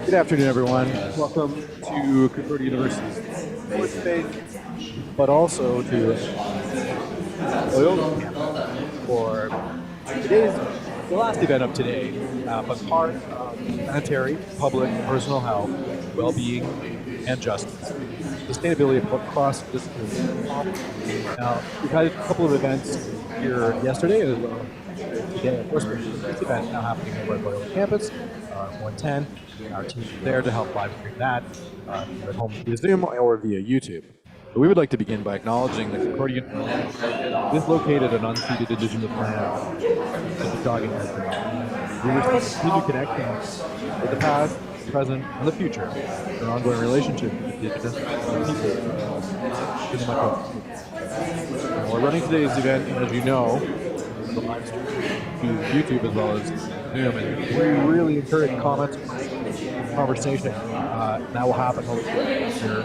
Good afternoon, everyone. Welcome to Concordia University's fourth space, but also to Loyola Campus for today's, the last event of today, but part of sanitary, public, personal health, well-being, and justice. Sustainability across disciplines. Now, we've had a couple of events here yesterday as well. Today, of course, this event now happening over at Loyola Campus, 110. Our team is there to help live stream that at home via Zoom or via YouTube. But we would like to begin by acknowledging that Concordia University is located on unceded Indigenous land in the Dogging We respect continued connections with the past, the present, and the future, an ongoing relationship with Indigenous people. We're running today's event, as you know, the live stream to YouTube as well as Zoom, and we really encourage comments, conversation. That will happen hopefully here.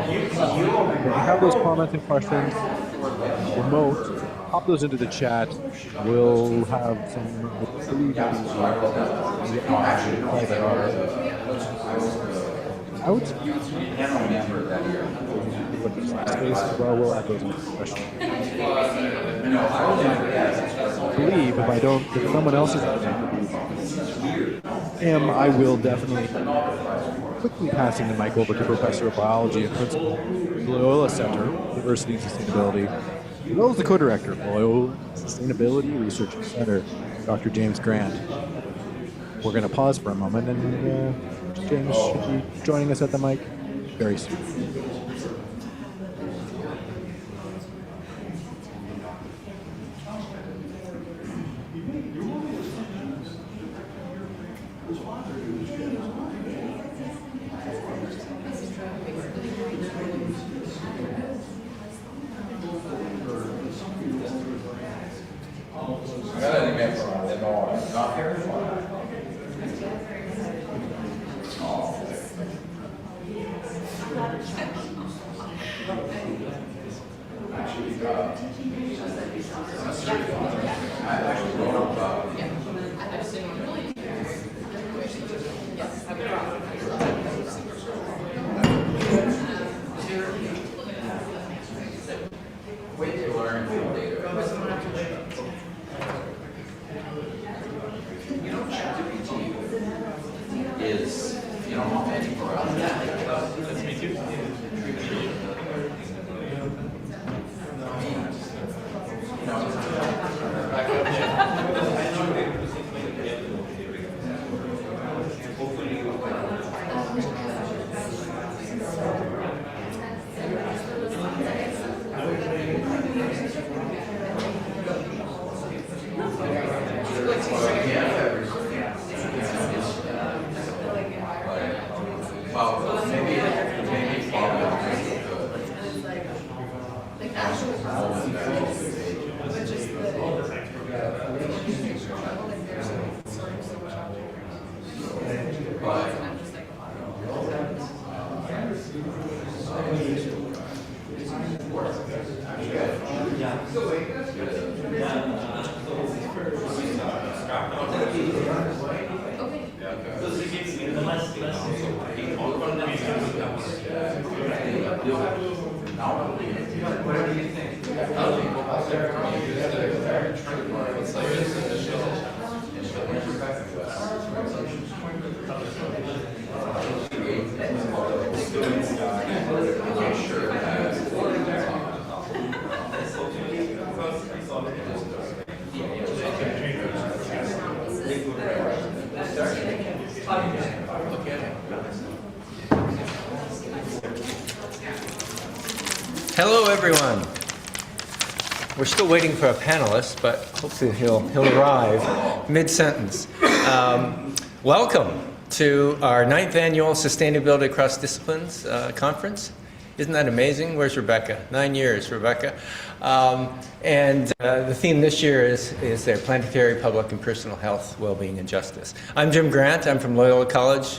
And if you have those comments and questions remote, pop those into the chat. We'll have some that are out. Space as well. We'll add those into the question. I believe if someone else is I will definitely quickly passing the mic over to Professor of Biology and Principal of the Loyola Center, Diversity and Sustainability, as well as the co-director of Loyola Sustainability Research Center, Dr. James Grant. We're going to pause for a moment, and James should be joining us at the mic very soon. Hello, everyone. We're still waiting for a panelist, but hopefully he'll arrive mid-sentence. Welcome to our 9th annual Sustainability Across Disciplines conference. Isn't that amazing? Where's Rebecca? 9 years, Rebecca. And the theme this year is their planetary, public, and personal health, well-being, and justice. I'm Jim Grant. I'm from Loyola College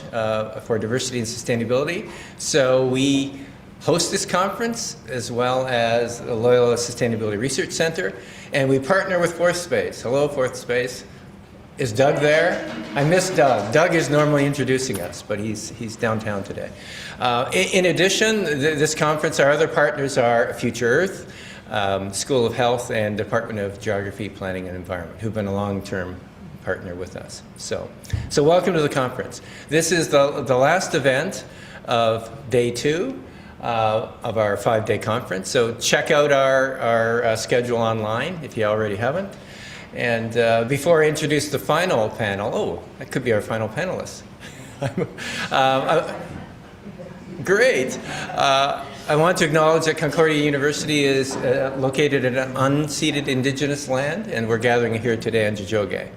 for Diversity and Sustainability. So we host this conference as well as the Loyola Sustainability Research Center, and we partner with Fourth Space. Hello, Fourth Space. Is Doug there? I miss Doug. Doug is normally introducing us, but he's downtown today. In addition, this conference, our other partners are Future Earth, School of Health, and Department of Geography, Planning and Environment, who've been a long-term partner with us. So welcome to the conference. This is the last event of day 2 of our 5-day conference. So check out our schedule online if you already haven't. And before I introduce the final panel, that could be our final panelist. Great. I want to acknowledge that Concordia University is located in an unceded indigenous land, and we're gathering here today on Jijogay.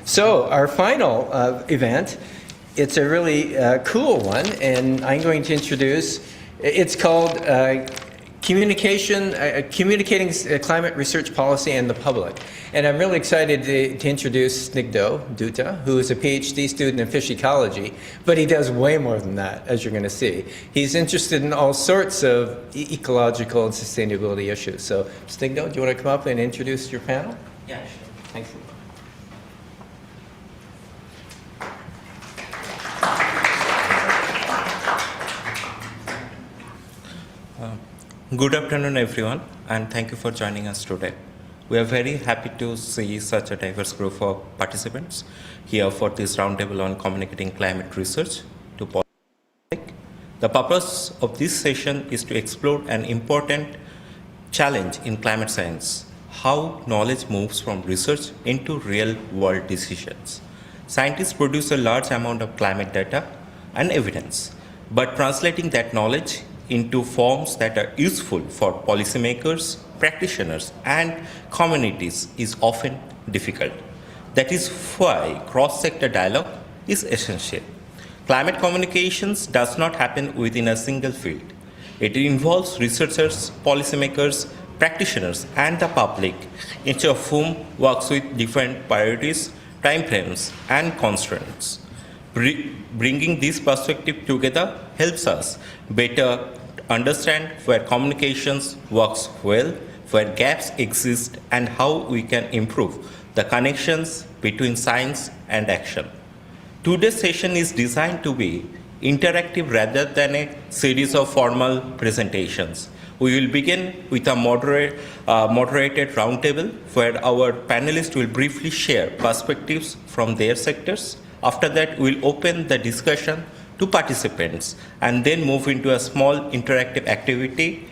So our final event, it's a really cool one, and I'm going to introduce, it's called Communicating Climate Research Policy and the Public. And I'm really excited to introduce Snigdhodeb Dutta, who is a PhD student in fish ecology, but he does way more than that, as you're going to see. He's interested in all sorts of ecological and sustainability issues. So Snigdhodeb, do you want to come up and introduce your panel? Yeah, sure. Thanks. Good afternoon, everyone, and thank you for joining us today. We are very happy to see such a diverse group of participants here for this roundtable on communicating climate research to public. The purpose of this session is to explore an important challenge in climate science: how knowledge moves from research into real-world decisions. Scientists produce a large amount of climate data and evidence, but translating that knowledge into forms that are useful for policymakers, practitioners, and communities is often difficult. That is why cross-sector dialogue is essential. Climate communications does not happen within a single field. It involves researchers, policymakers, practitioners, and the public, each of whom works with different priorities, timeframes, and constraints. Bringing these perspectives together helps us better understand where communications works well, where gaps exist, and how we can improve the connections between science and action. Today's session is designed to be interactive rather than a series of formal presentations. We will begin with a moderated roundtable where our panelists will briefly share perspectives from their sectors. After that, we'll open the discussion to participants and then move into a small interactive activity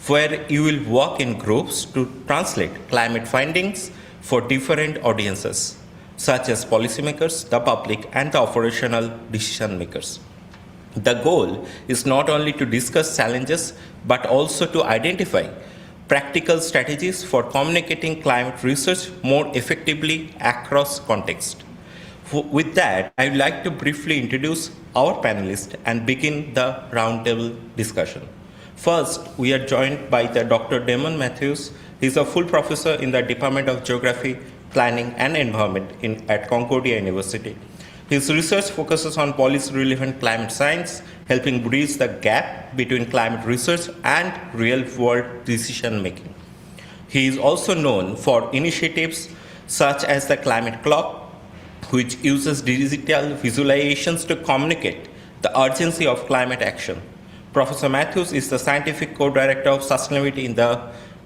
where you will work in groups to translate climate findings for different audiences, such as policymakers, the public, and the operational decision makers. The goal is not only to discuss challenges, but also to identify practical strategies for communicating climate research more effectively across contexts. With that, I would like to briefly introduce our panelists and begin the roundtable discussion. First, we are joined by Dr. Damon Matthews. He is a full professor in the Department of Geography, Planning and Environment at Concordia University. His research focuses on policy-relevant climate science, helping bridge the gap between climate research and real-world decision-making. He is also known for initiatives such as the Climate Clock, which uses digital visualizations to communicate the urgency of climate action. Professor Matthews is the scientific co-director of sustainability in the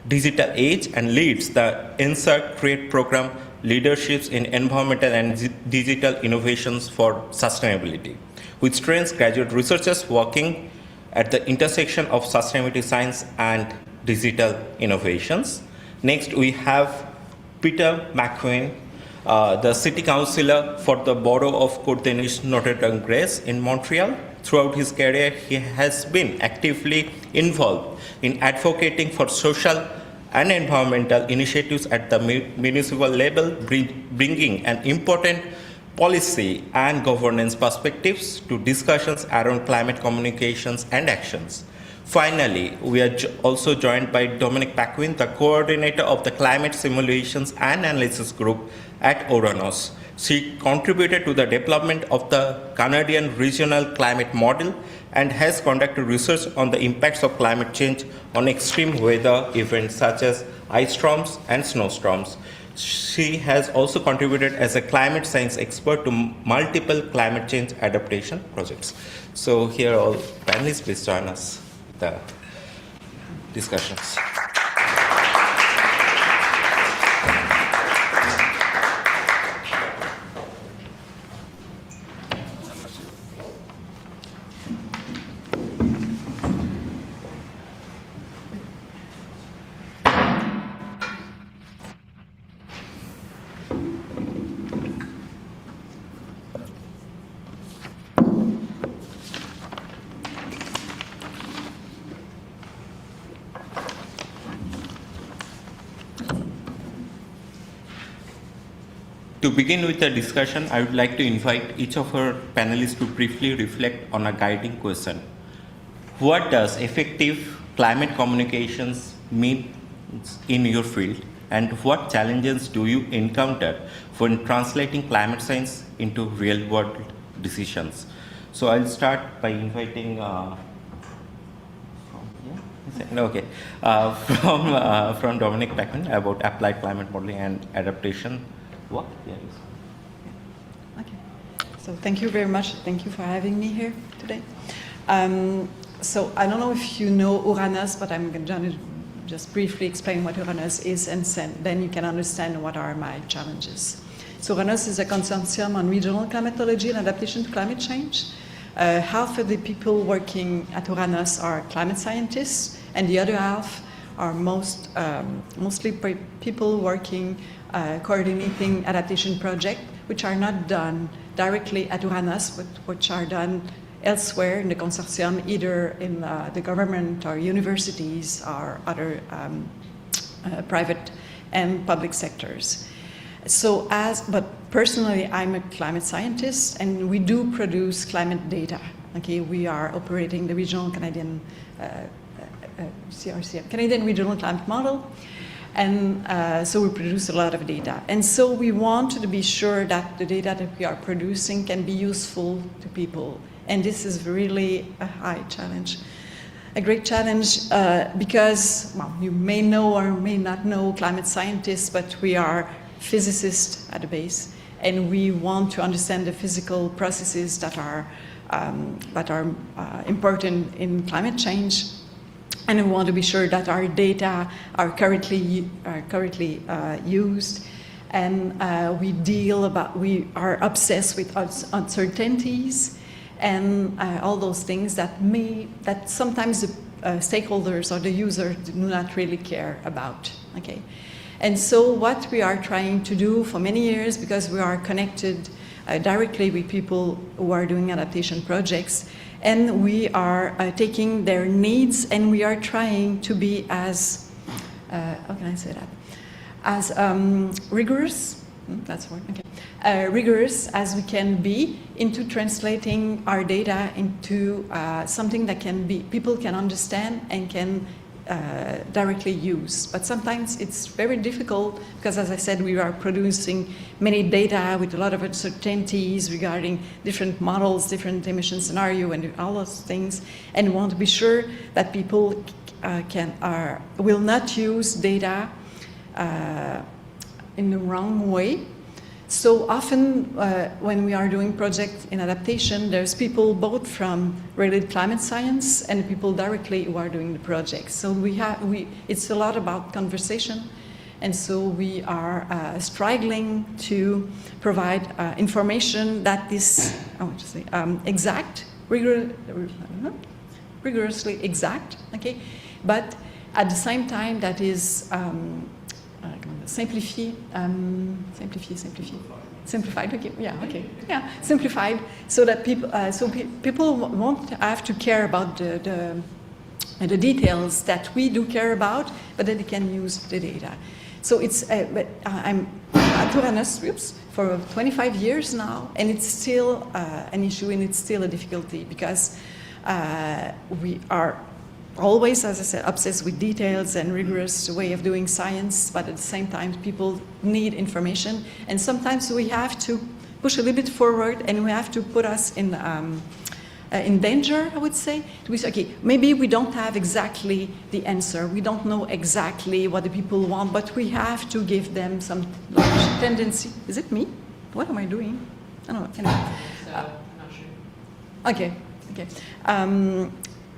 digital age and leads the NSERC CREATE program, Leaderships in Environmental and Digital Innovations for Sustainability, which trains graduate researchers working at the intersection of sustainability science and digital innovations. Next, we have Peter McQueen, the city councillor for the borough of Côte-des-Neiges-Notre-Dame-Grèce in Montreal. Throughout his career, he has been actively involved in advocating for social and environmental initiatives at the municipal level, bringing an important policy and governance perspectives to discussions around climate communications and actions. Finally, we are also joined by Dominic Paquin, the coordinator of the Climate Simulations and Analysis Group at Oranos. She contributed to the development of the Canadian Regional Climate Model and has conducted research on the impacts of climate change on extreme weather events such as ice storms and snowstorms. She has also contributed as a climate science expert to multiple climate change adaptation projects. So here all panelists, please join us with the discussions. To begin with the discussion, I would like to invite each of our panelists to briefly reflect on a guiding question. What does effective climate communications mean in your field, and what challenges do you encounter when translating climate science into real-world decisions? So I'll start by inviting from Dominic Beckman about applied climate modeling and adaptation. What? Yeah. Okay. So thank you very much. Thank you for having me here today. So I don't know if you know Uranus, but I'm going to just briefly explain what Uranus is, and then you can understand what are my challenges. So Uranus is a consortium on regional climatology and adaptation to climate change. Half of the people working at Uranus are climate scientists, and the other half are mostly people working coordinating adaptation projects, which are not done directly at Uranus, but which are done elsewhere in the consortium, either in the government or universities or other private and public sectors. So but personally, I'm a climate scientist, and we do produce climate data. Okay, we are operating the regional Canadian CRCM, Canadian Regional Climate Model, and so we produce a lot of data. And so we want to be sure that the data that we are producing can be useful to people. And this is really a high challenge, a great challenge, because, well, you may know or may not know climate scientists, but we are physicists at the base, and we want to understand the physical processes that are important in climate change. And we want to be sure that our data are correctly used, and we are obsessed with uncertainties and all those things that sometimes the stakeholders or the user do not really care about. Okay, and so what we are trying to do for many years, because we are connected directly with people who are doing adaptation projects, and we are taking their needs, and we are trying to be as, how can I say that? As rigorous, that's the word, okay. Rigorous as we can be into translating our data into something that people can understand and can directly use. But sometimes it's very difficult because, as I said, we are producing many data with a lot of uncertainties regarding different models, different emission scenario, and all those things. And we want to be sure that people will not use data in the wrong way. So often when we are doing projects in adaptation, there's people both from related climate science and people directly who are doing the projects. So it's a lot about conversation, and so we are struggling to provide information that is exact, rigorously exact, okay, but at the same time that is simplified, okay, yeah, okay, yeah, simplified, so that people won't have to care about the details that we do care about, but that they can use the data. So it's, but I'm at Uranus for 25 years now, and it's still an issue, and it's still a difficulty, because we are always, as I said, obsessed with details and rigorous way of doing science, but at the same time, people need information, and sometimes we have to push a little bit forward, and we have to put us in in danger, I would say. We say, okay, maybe we don't have exactly the answer. We don't know exactly what the people want, but we have to give them some tendency. Is it me? What am I doing? I don't know. Anyway. Not sure. Okay.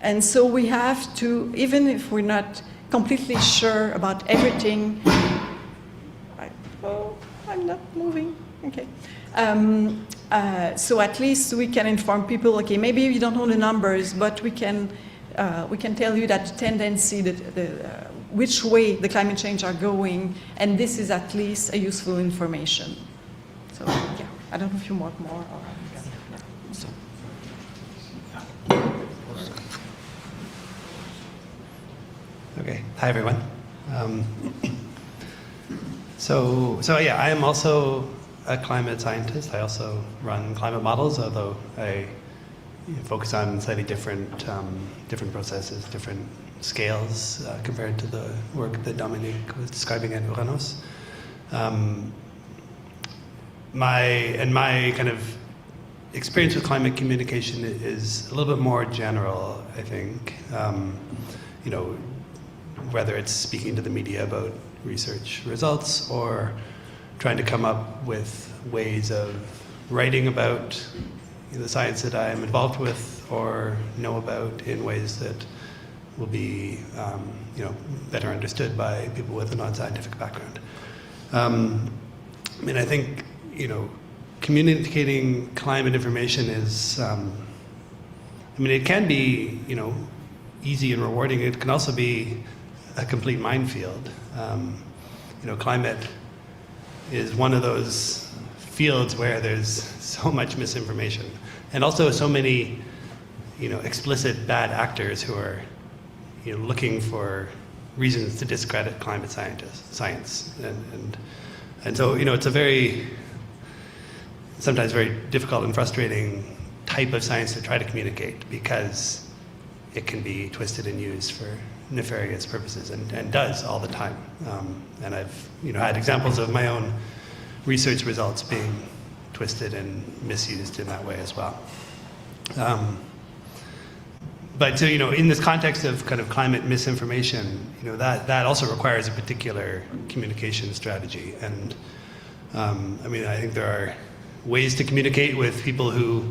And so we have to, even if we're not completely sure about everything, I'm not moving. Okay. So at least we can inform people. Okay, maybe you don't know the numbers, but we can tell you that the tendency, which way the climate change are going, and this is at least a useful information. So yeah, I don't know if you want more. Or, so. Okay. Hi, everyone. So yeah, I am also a climate scientist. I also run climate models, although I focus on slightly different processes, different scales compared to the work that Dominique was describing at Uranos. My kind of experience with climate communication is a little bit more general, I think. Whether it's speaking to the media about research results or trying to come up with ways of writing about the science that I'm involved with or know about in ways that will be better understood by people with a non-scientific background. I think communicating climate information is it can be easy and rewarding. It can also be a complete minefield. Climate is one of those fields where there's so much misinformation and also so many explicit bad actors who are looking for reasons to discredit climate science and so it's a very sometimes very difficult and frustrating type of science to try to communicate because it can be twisted and used for nefarious purposes and does all the time. And I've had examples of my own research results being twisted and misused in that way as well. But so in this context of kind of climate misinformation, that also requires a particular communication strategy. And I think there are ways to communicate with people who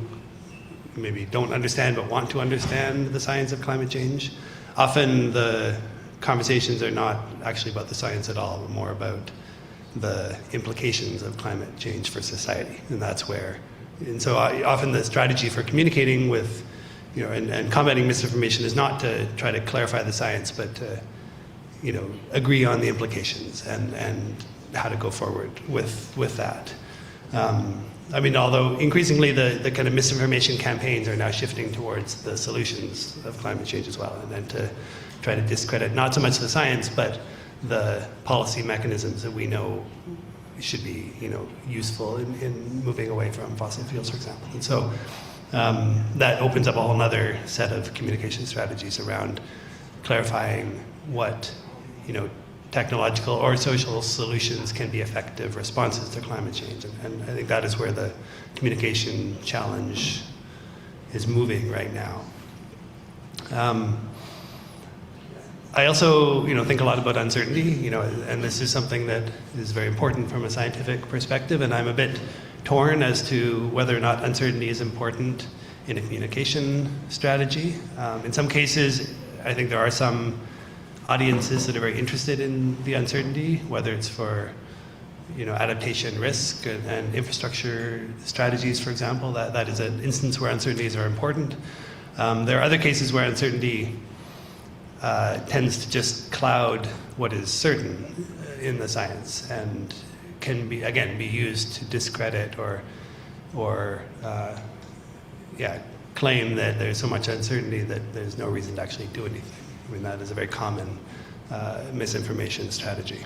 maybe don't understand but want to understand the science of climate change. Often the conversations are not actually about the science at all, but more about the implications of climate change for society. And so often the strategy for communicating with, and combating misinformation is not to try to clarify the science, but to, agree on the implications and how to go forward with that. Although increasingly the kind of misinformation campaigns are now shifting towards the solutions of climate change as well, and then to try to discredit not so much the science, but the policy mechanisms that we know should be, useful in moving away from fossil fuels, for example. And so that opens up a whole other set of communication strategies around clarifying what, technological or social solutions can be effective responses to climate change. And I think that is where the communication challenge is moving right now. I also, think a lot about uncertainty, and this is something that is very important from a scientific perspective, and I'm a bit torn as to whether or not uncertainty is important in a communication strategy. In some cases, I think there are some audiences that are very interested in the uncertainty, whether it's for adaptation risk and infrastructure strategies, for example. That is an instance where uncertainties are important. There are other cases where uncertainty tends to just cloud what is certain in the science and can be used to discredit or claim that there's so much uncertainty that there's no reason to actually do anything. That is a very common misinformation strategy.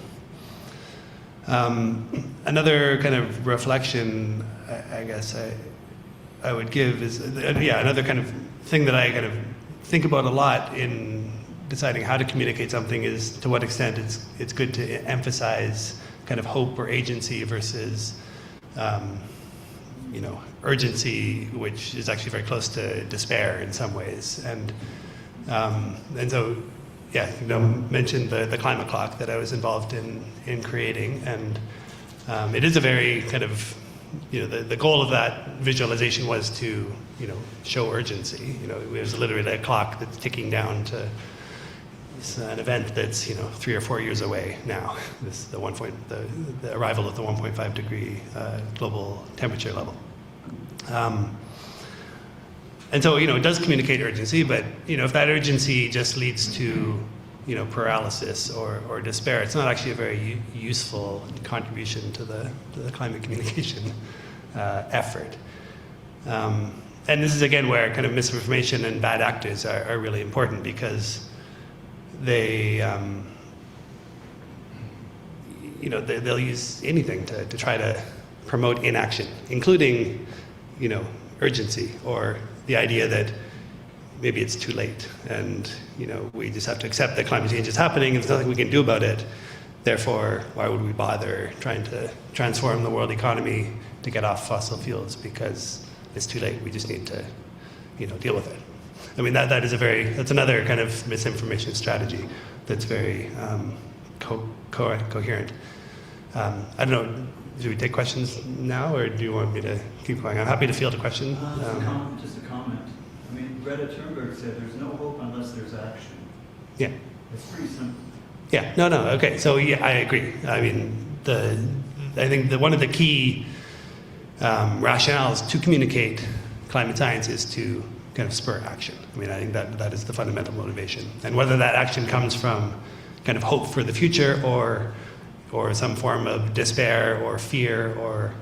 Another kind of reflection, I guess I would give is, another kind of thing that I kind of think about a lot in deciding how to communicate something is to what extent it's good to emphasize kind of hope or agency versus urgency, which is actually very close to despair in some ways. And so, yeah, mentioned the climate clock that I was involved in creating, and it is a very kind of, the goal of that visualization was to, show urgency. It was literally a clock that's ticking down to an event that's 3 or 4 years away now. The arrival of the 1.5 degree global temperature level. And so it does communicate urgency, but if that urgency just leads to paralysis or despair, it's not actually a very useful contribution to the climate communication effort. And this is again where kind of misinformation and bad actors are really important, because they, they'll use anything to try to promote inaction, including, urgency, or the idea that maybe it's too late, and we just have to accept that climate change is happening and there's nothing we can do about it. Therefore, why would we bother trying to transform the world economy to get off fossil fuels? Because it's too late. We just need to, deal with it. I mean, that's another kind of misinformation strategy that's very coherent. I don't know, do we take questions now, or do you want me to keep going? I'm happy to field a question. Just a comment. I mean, Greta Thunberg said there's no hope unless there's action. Yeah. It's pretty simple. Yeah, no, okay, so yeah, I agree. I mean, I think one of the key rationales to communicate climate science is to kind of spur action. I mean, I think that is the fundamental motivation. And whether that action comes from kind of hope for the future, or some form of despair or fear, or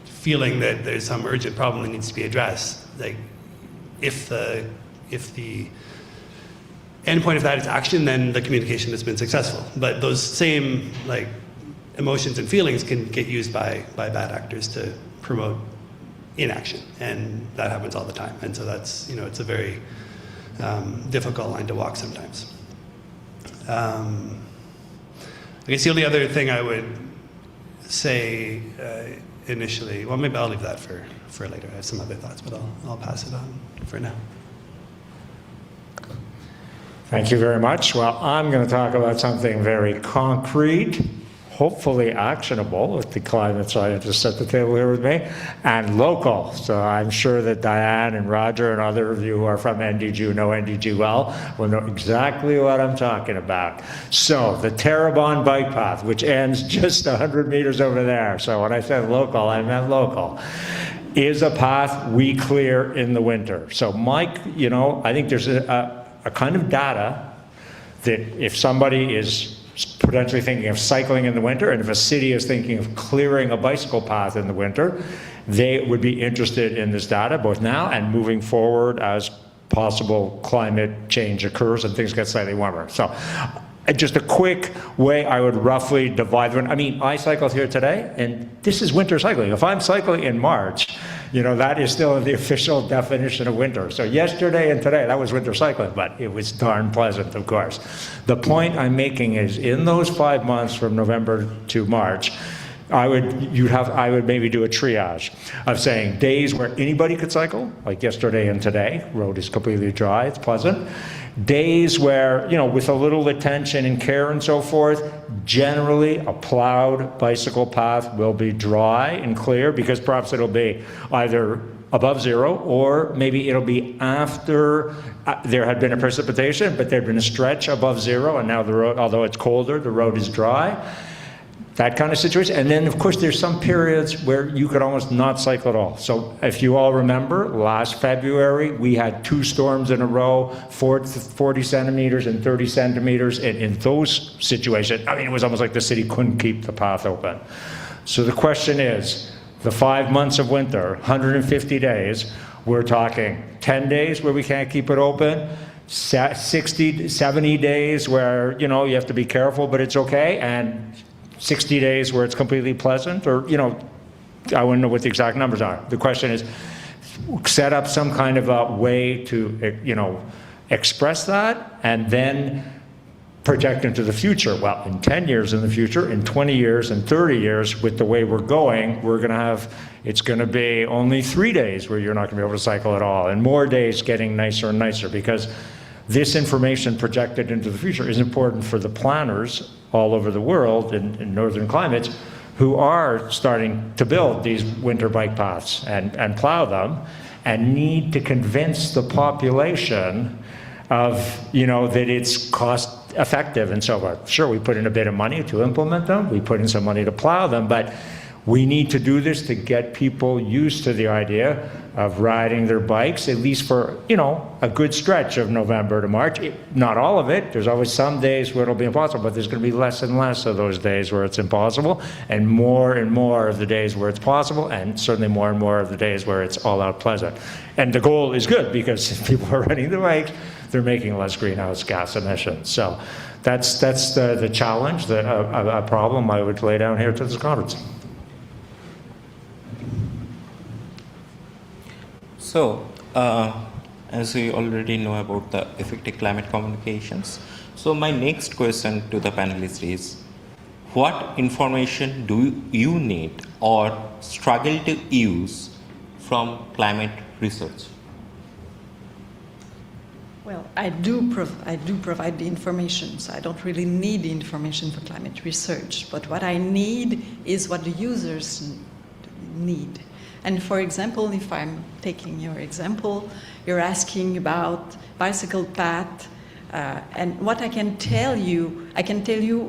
feeling that there's some urgent problem that needs to be addressed, like if the end point of that is action, then the communication has been successful. But those same emotions and feelings can get used by bad actors to promote inaction, and that happens all the time. And so that's it's a very difficult line to walk sometimes. I guess the only other thing I would say initially, well, maybe I'll leave that for later. I have some other thoughts, but I'll pass it on for now. Thank you very much. Well, I'm going to talk about something very concrete, hopefully actionable, with the climate scientists at the table here with me, and local. So I'm sure that Diane and Roger and other of you who are from NDG, know NDG well, will know exactly what I'm talking about. So the Terrebonne bike path, which ends just 100 meters over there. So when I said local, I meant local. Is a path we clear in the winter. So Mike, I think there's a kind of data that if somebody is potentially thinking of cycling in the winter, and if a city is thinking of clearing a bicycle path in the winter, they would be interested in this data, both now and moving forward as possible climate change occurs and things get slightly warmer. So just a quick way I would roughly divide them. I mean, I cycled here today, and this is winter cycling. If I'm cycling in March, that is still the official definition of winter. So yesterday and today, that was winter cycling, but it was darn pleasant, of course. The point I'm making is, in those 5 months from November to March, I would maybe do a triage of saying days where anybody could cycle, like yesterday and today, road is completely dry, it's pleasant. Days where, with a little attention and care and so forth, generally a plowed bicycle path will be dry and clear, because perhaps it'll be either above zero, or maybe it'll be after there had been a precipitation, but there'd been a stretch above zero, and now the road, although it's colder, the road is dry. That kind of situation. And then, of course, there's some periods where you could almost not cycle at all. So if you all remember, last February, we had 2 storms in a row, 40 centimeters and 30 centimeters. And in those situations, I mean, it was almost like the city couldn't keep the path open. So the question is, the 5 months of winter, 150 days, we're talking 10 days where we can't keep it open, 60, 70 days where, you have to be careful, but it's okay, and 60 days where it's completely pleasant, or, I wouldn't know what the exact numbers are. The question is, set up some kind of a way to, express that, and then project into the future. Well, in 10 years in the future, in 20 years, in 30 years, with the way we're going, we're going to have, it's going to be only 3 days where you're not going to be able to cycle at all, and more days getting nicer and nicer, because this information projected into the future is important for the planners all over the world in northern climates who are starting to build these winter bike paths and plow them, and need to convince the population of, that it's cost effective and so forth. Sure, we put in a bit of money to implement them, we put in some money to plow them, but we need to do this to get people used to the idea of riding their bikes, at least for, a good stretch of November to March. Not all of it. There's always some days where it'll be impossible, but there's going to be less and less of those days where it's impossible, and more of the days where it's possible, and certainly more and more of the days where it's all out pleasant. And the goal is good, because if people are riding their bikes, they're making less greenhouse gas emissions. So that's the challenge, a problem I would lay down here to this conference. So, as we already know about the effective climate communications, so my next question to the panelists is, what information do you need or struggle to use from climate research? Well, I do provide the information, so I don't really need the information for climate research. But what I need is what the users need. And for example, if I'm taking your example, you're asking about bicycle path, and what I can tell you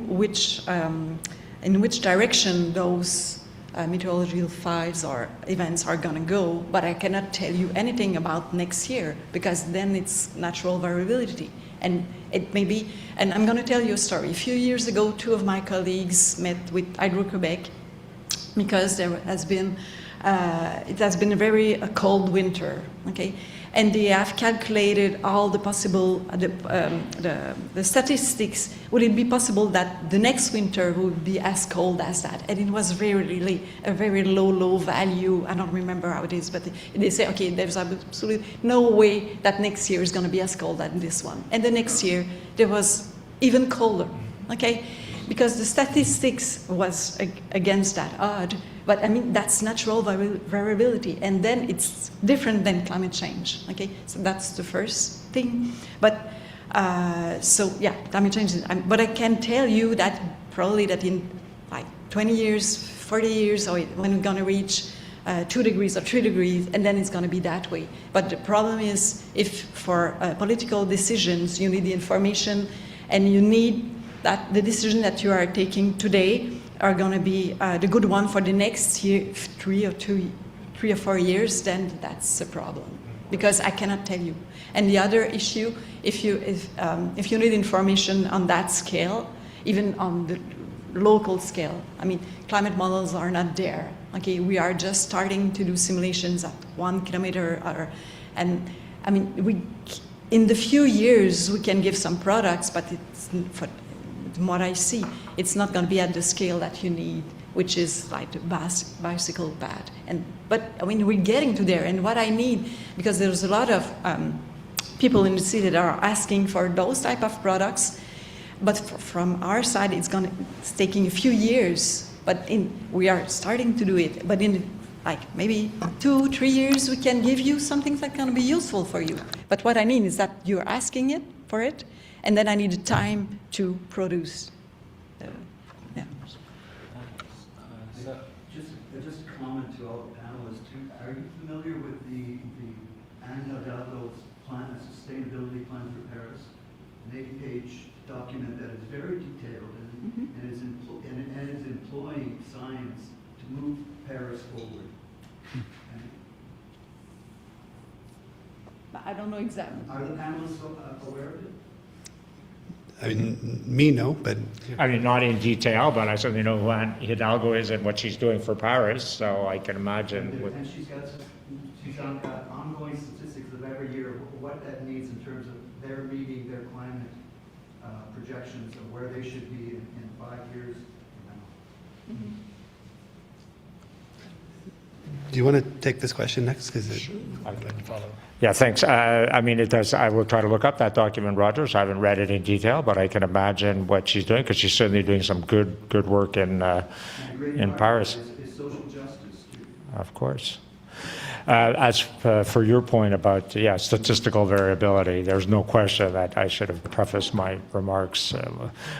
which in which direction those meteorological files or events are going to go, but I cannot tell you anything about next year, because then it's natural variability. And it may be, and I'm going to tell you a story. A few years ago, 2 of my colleagues met with Hydro-Quebec because there has been it has been a very cold winter, okay? And they have calculated all the possible, the statistics. Would it be possible that the next winter would be as cold as that? And it was really a very low value. I don't remember how it is, but they say, okay, there's absolutely no way that next year is going to be as cold as this one. And the next year, there was even colder, okay? Because the statistics was against that odd. But I mean, that's natural variability, and then it's different than climate change, okay? So that's the first thing. But, so yeah, climate change, but I can tell you that probably that in like 20 years, 40 years, or when we're gonna reach 2 degrees or 3 degrees, and then it's gonna be that way. But the problem is, if for political decisions, you need the information, and you need that the decision that you are taking today are going to be the good one for the next year, 3 or 4 years, then that's a problem, because I cannot tell you. And the other issue, if you need information on that scale, even on the local scale, I mean, climate models are not there. Okay, we are just starting to do simulations at 1 kilometer, and I mean, in the few years we can give some products, but it's from what I see, it's not going to be at the scale that you need, which is like the bicycle path. But I mean, we're getting to there. And what I need, because there's a lot of people in the city that are asking for those type of products, but from our side, it's taking a few years. But we are starting to do it. But in like maybe 2-3 years, we can give you something that's going to be useful for you. But what I mean is that you're asking for it. And then I need time to produce. Yeah. Just a comment to all the panelists. Are you familiar with the Anne Hidalgo's plan, a sustainability plan for Paris? An 80-page document that is very detailed and is employing science to move Paris forward. But I don't know exactly. Are the panelists aware of it? I mean, me, no, but... I mean, not in detail, but I certainly know who Anne Hidalgo is and what she's doing for Paris, so I can imagine. And she's got ongoing statistics of every year, what that means in terms of their meeting their climate projections of where they should be in 5 years from now. do you want to take this question next? Because I can follow. Yeah, thanks. I mean, it does. I will try to look up that document, Rogers. I haven't read it in detail, but I can imagine what she's doing because she's certainly doing some good work in Paris. Is social justice too. Of course. As for your point about statistical variability, there's no question that I should have prefaced my remarks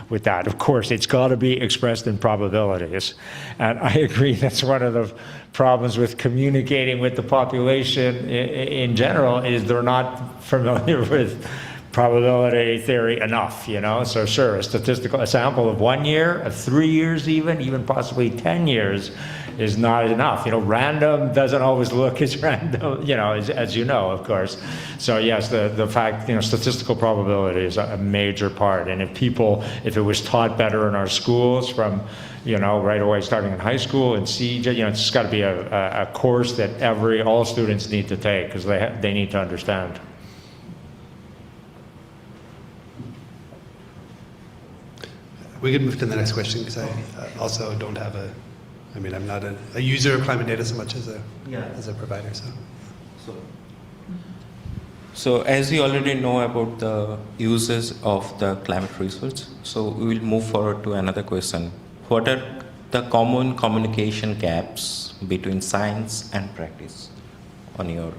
with that. Of course, it's got to be expressed in probabilities, and I agree that's one of the problems with communicating with the population in general is they're not familiar with probability theory enough, you know. So sure, a sample of 1 year, of 3 years, even possibly 10 years. Is not enough. You know, random doesn't always look as random, you know, as you know, of course. So yes, the fact, you know, statistical probability is a major part. And if it was taught better in our schools from, you know, right away starting in high school and CJ, you know, it's just got to be a course that all students need to take because they need to understand. We could move to the next question because I also don't have I'm not a user of climate data so much as a provider. So as you already know about the uses of the climate research, so we will move forward to another question. What are the common communication gaps between science and practice on your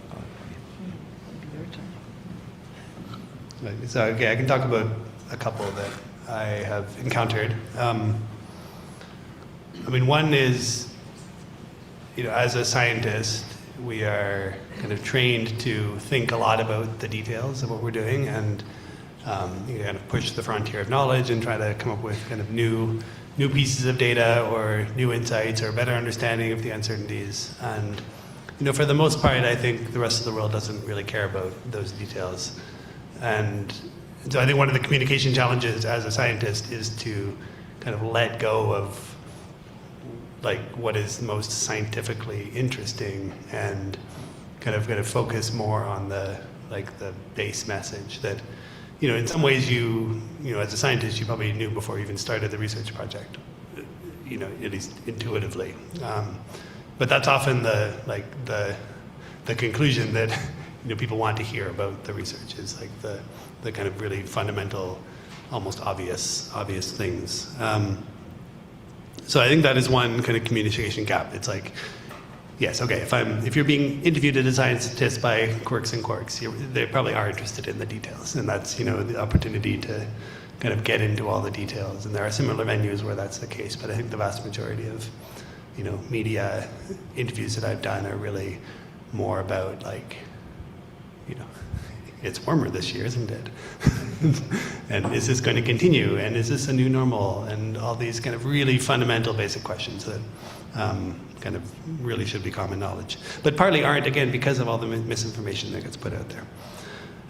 Right. So okay, I can talk about a couple that I have encountered. One is, you know, as a scientist, we are kind of trained to think a lot about the details of what we're doing and you kind of push the frontier of knowledge and try to come up with kind of new pieces of data or new insights or better understanding of the uncertainties. And, you know, for the most part, I think the rest of the world doesn't really care about those details. And so I think one of the communication challenges as a scientist is to kind of let go of like what is most scientifically interesting and kind of focus more on the base message that, you know, in some ways you know, as a scientist, you probably knew before you even started the research project, you know, at least intuitively. But that's often the conclusion that, you know, people want to hear about the research is like the kind of really fundamental, almost obvious things. So I think that is one kind of communication gap. It's like, yes, okay, if you're being interviewed as a scientist by Quirks and Quarks, they probably are interested in the details, and that's, you know, the opportunity to kind of get into all the details. And there are similar venues where that's the case, but I think the vast majority of, you know, media interviews that I've done are really more about like, you know, it's warmer this year, isn't it? And is this going to continue? And is this a new normal? And all these kind of really fundamental basic questions that kind of really should be common knowledge. But partly aren't, again, because of all the misinformation that gets put out there.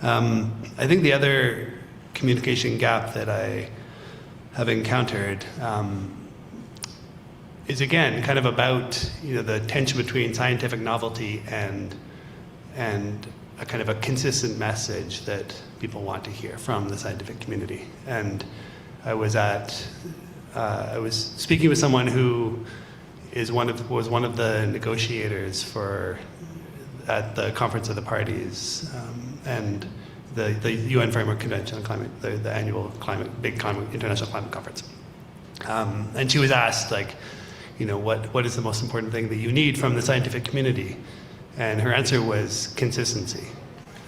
I think the other communication gap that I have encountered is, again, kind of about, you know, the tension between scientific novelty and a kind of a consistent message that people want to hear from the scientific community. And I was speaking with someone who was one of the negotiators at the Conference of the Parties and the UN Framework Convention on Climate, the annual international climate conference. And she was asked, like, you know, what is the most important thing that you need from the scientific community? And her answer was consistency.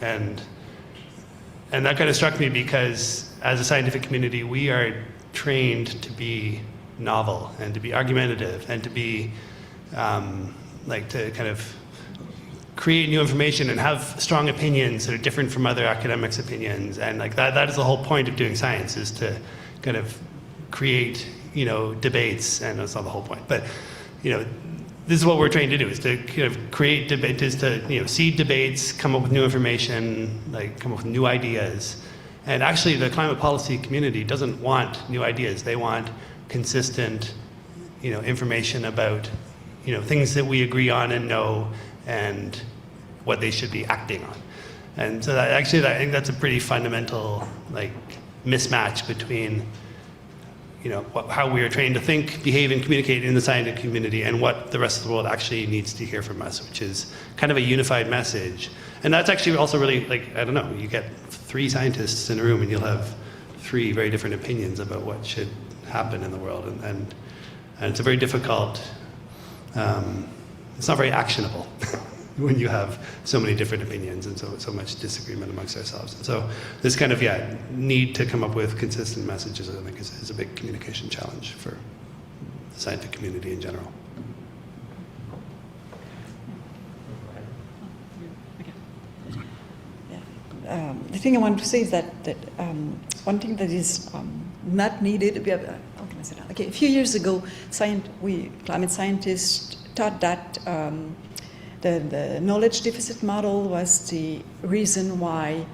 And that kind of struck me because as a scientific community, we are trained to be novel and to be argumentative and to be to kind of create new information and have strong opinions that are different from other academics' opinions. And like that is the whole point of doing science, is to kind of create, you know, debates. And that's not the whole point, but, you know, this is what we're trained to do, is to kind of create debate, is to, you know, seed debates, come up with new information, like come up with new ideas. And actually the climate policy community doesn't want new ideas. They want consistent, you know, information about, you know, things that we agree on and know and what they should be acting on. And so I think that's a pretty fundamental, like, mismatch between how we are trained to think, behave, and communicate in the scientific community, and what the rest of the world actually needs to hear from us, which is kind of a unified message. And that's actually also really, I don't know, you get 3 scientists in a room and you'll have 3 very different opinions about what should happen in the world. And it's a very difficult, it's not very actionable when you have so many different opinions and so much disagreement amongst ourselves. And so this kind of, need to come up with consistent messages, I think, is a big communication challenge for the scientific community in general. The thing I want to say is that one thing that is not needed, we have, how can I say that? Okay, a few years ago, climate scientists thought that the knowledge deficit model was the reason why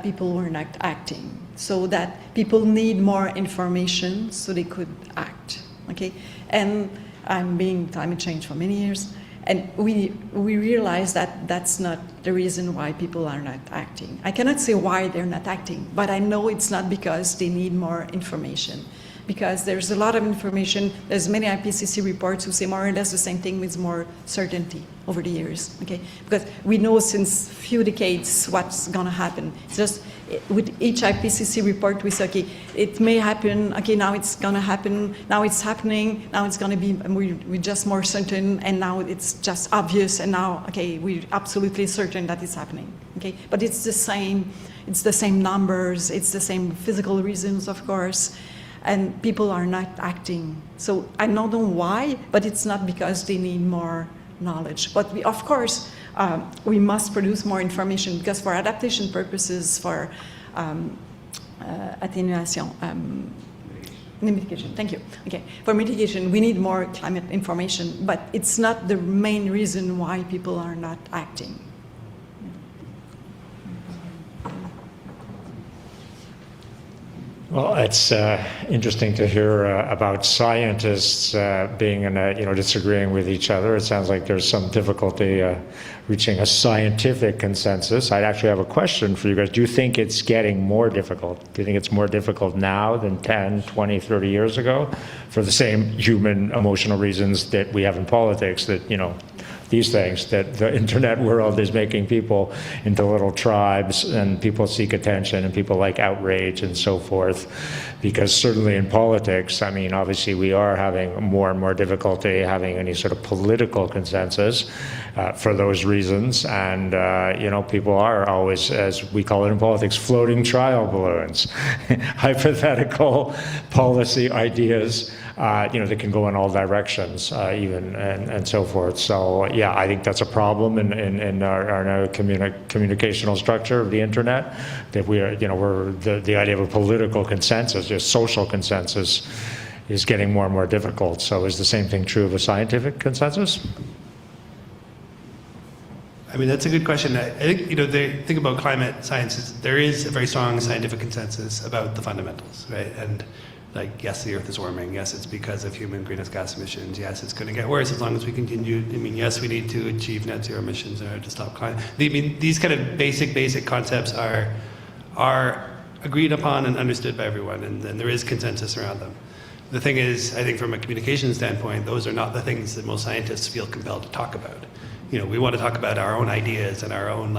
people were not acting, so that people need more information so they could act, okay? And I'm being climate change for many years, and we realize that that's not the reason why people are not acting. I cannot say why they're not acting, but I know it's not because they need more information. Because there's a lot of information, there's many IPCC reports who say more or less the same thing with more certainty over the years, okay? Because we know since few decades what's gonna happen. It's just, with each IPCC report we say, okay, it may happen, okay, now it's gonna happen, now it's happening, now it's gonna be, we're just more certain, and now it's just obvious, and now, okay, we're absolutely certain that it's happening, okay? But it's the same numbers, it's the same physical reasons, of course, and people are not acting. So I don't know why, but it's not because they need more knowledge. But we, of course, we must produce more information, because for adaptation purposes, for attenuation, mitigation, thank you. Okay, for mitigation, we need more climate information, but it's not the main reason why people are not acting. Well, it's interesting to hear about scientists being in disagreeing with each other. It sounds like there's some difficulty reaching a scientific consensus. I actually have a question for you guys. Do you think it's getting more difficult? Do you think it's more difficult now than 10, 20, 30 years ago for the same human emotional reasons that we have in politics, that, these things, that the internet world is making people into little tribes, and people seek attention, and people like outrage and so forth? Because certainly in politics, I mean, obviously we are having more and more difficulty having any sort of political consensus for those reasons. And, people are always, as we call it in politics, floating trial balloons, hypothetical policy ideas, that can go in all directions, even, and so forth. So, yeah, I think that's a problem in our communicational structure of the internet, that we are, the idea of a political consensus, just social consensus, is getting more and more difficult. So is the same thing true of a scientific consensus? I mean, that's a good question. I think, the thing about climate science is there is a very strong scientific consensus about the fundamentals, right? And yes, the Earth is warming. Yes, it's because of human greenhouse gas emissions. Yes, it's going to get worse as long as we continue. I mean, yes, we need to achieve net zero emissions in order to stop climate. I mean, these kind of basic concepts are agreed upon and understood by everyone, and there is consensus around them. The thing is, I think from a communication standpoint, those are not the things that most scientists feel compelled to talk about. We want to talk about our own ideas and our own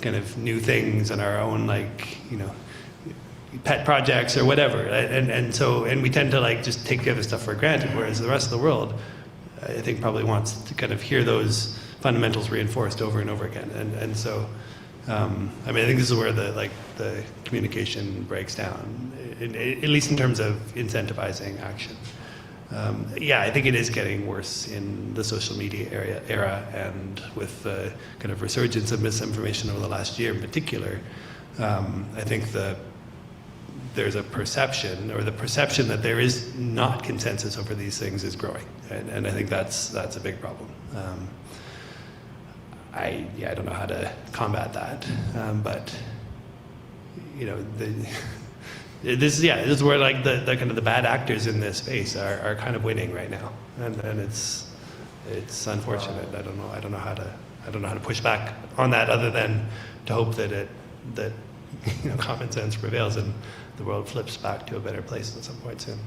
kind of new things and our own pet projects or whatever, and we tend to just take the other stuff for granted, whereas the rest of the world, I think, probably wants to kind of hear those fundamentals reinforced over and over again, and so I mean, I think this is where the communication breaks down, at least in terms of incentivizing action. I think it is getting worse in the social media era, and with the kind of resurgence of misinformation over the last year in particular. I think there's a perception, or the perception that there is not consensus over these things is growing, and I think that's a big problem. I don't know how to combat that, but this is where the kind of the bad actors in this space are kind of winning right now, and it's unfortunate. I don't know how to push back on that, other than to hope that common sense prevails and the world flips back to a better place at some point soon.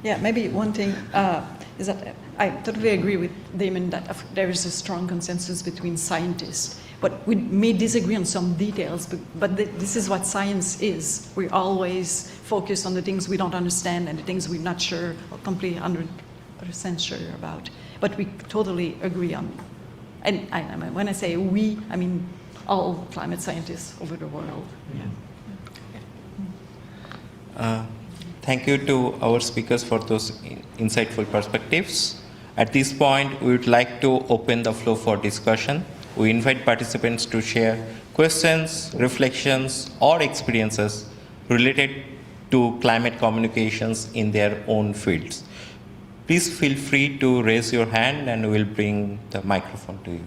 Yeah, maybe one thing is that I totally agree with Damon that there is a strong consensus between scientists, but we may disagree on some details, but this is what science is. We always focus on the things we don't understand and the things we're not sure or completely 100% sure about. But we totally agree on, and when I say we, I mean all climate scientists over the world. Yeah. Thank you to our speakers for those insightful perspectives. At this point, we would like to open the floor for discussion. We invite participants to share questions, reflections, or experiences related to climate communications in their own fields. Please feel free to raise your hand and we'll bring the microphone to you.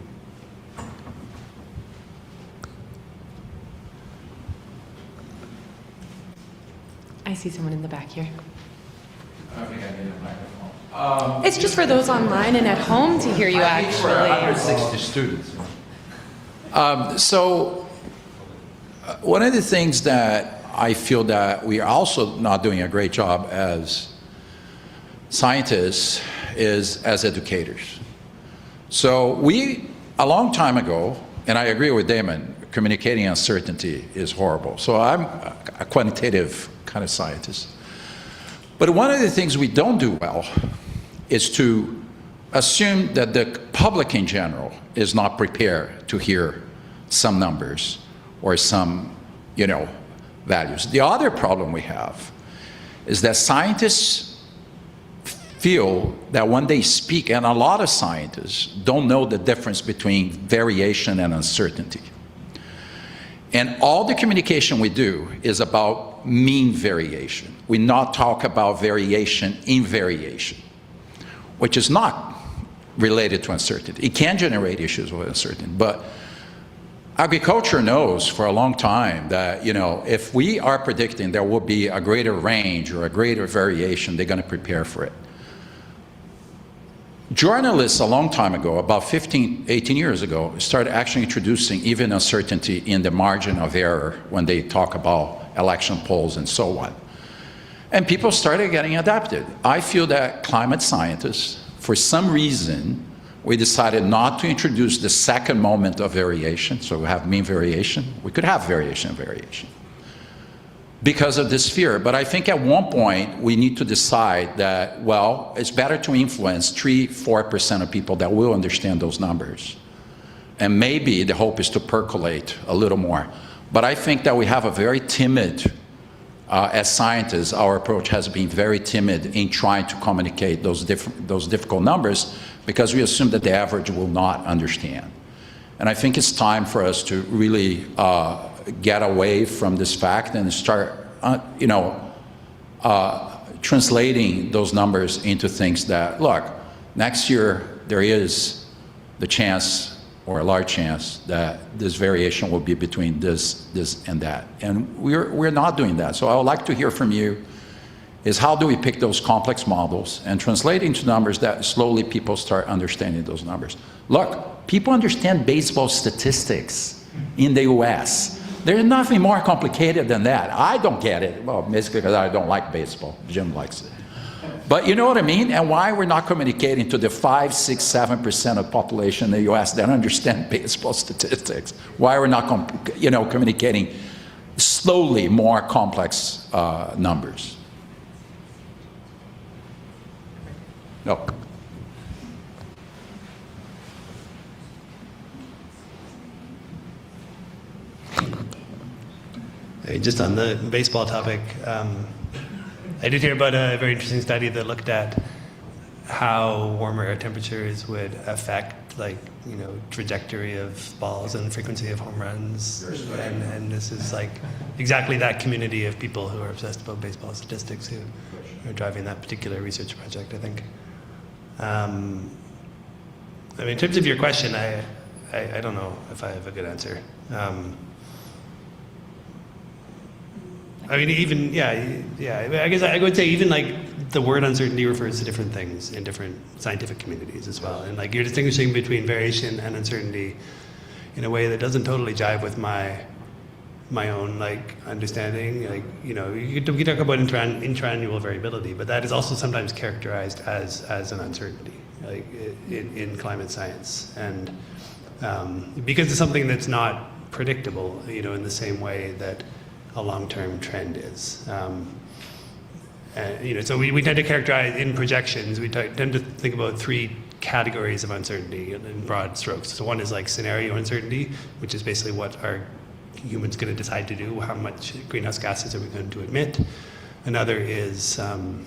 I see someone in the back here. I don't think I need a microphone. It's just for those online and at home to hear you actually. 160 students. One of the things that I feel that we are also not doing a great job as scientists is as educators. So we, a long time ago, and I agree with Damon, communicating uncertainty is horrible. So I'm a quantitative kind of scientist. But one of the things we don't do well is to assume that the public in general is not prepared to hear some numbers or some, values. The other problem we have is that scientists feel that when they speak, and a lot of scientists don't know the difference between variation and uncertainty. And all the communication we do is about mean variation. We not talk about variation in variation, which is not related to uncertainty. It can generate issues with uncertainty, but agriculture knows for a long time that, if we are predicting there will be a greater range or a greater variation, they're going to prepare for it. Journalists a long time ago, about 15, 18 years ago, started actually introducing even uncertainty in the margin of error when they talk about election polls and so on. And people started getting adapted. I feel that climate scientists, for some reason, we decided not to introduce the second moment of variation, so we have mean variation. We could have variation because of this fear. But I think at one point we need to decide that, well, it's better to influence 3-4% of people that will understand those numbers. And maybe the hope is to percolate a little more. But I think that we have a very timid, as scientists, our approach has been very timid in trying to communicate those difficult numbers because we assume that the average will not understand. And I think it's time for us to really get away from this fact and start, translating those numbers into things that, look, next year there is the chance or a large chance that this variation will be between this and that. And we're not doing that. So I would like to hear from you is how do we pick those complex models and translate into numbers that slowly people start understanding those numbers. Look, people understand baseball statistics in the US. There's nothing more complicated than that. I don't get it. Well, basically because I don't like baseball. Jim likes it. But you know what I mean? And why we're not communicating to the 5, 6, 7% of the population in the US that understand baseball statistics? Why we're not communicating slowly more complex numbers? No. Hey, just on the baseball topic, I did hear about a very interesting study that looked at how warmer air temperatures would affect, trajectory of balls and frequency of home runs. And this is exactly that community of people who are obsessed about baseball statistics who are driving that particular research project, I think. In terms of your question, I don't know if I have a good answer. I guess I would say even the word uncertainty refers to different things in different scientific communities as well. And you're distinguishing between variation and uncertainty in a way that doesn't totally jive with my my own like understanding. Like, you know, you talk about intra-annual variability, but that is also sometimes characterized as an uncertainty, like in climate science, and because it's something that's not predictable, you know, in the same way that a long-term trend is. You know, so we tend to characterize in projections. We tend to think about three categories of uncertainty in broad strokes. So one is like scenario uncertainty, which is basically what are humans going to decide to do? How much greenhouse gases are we going to emit? Another is kind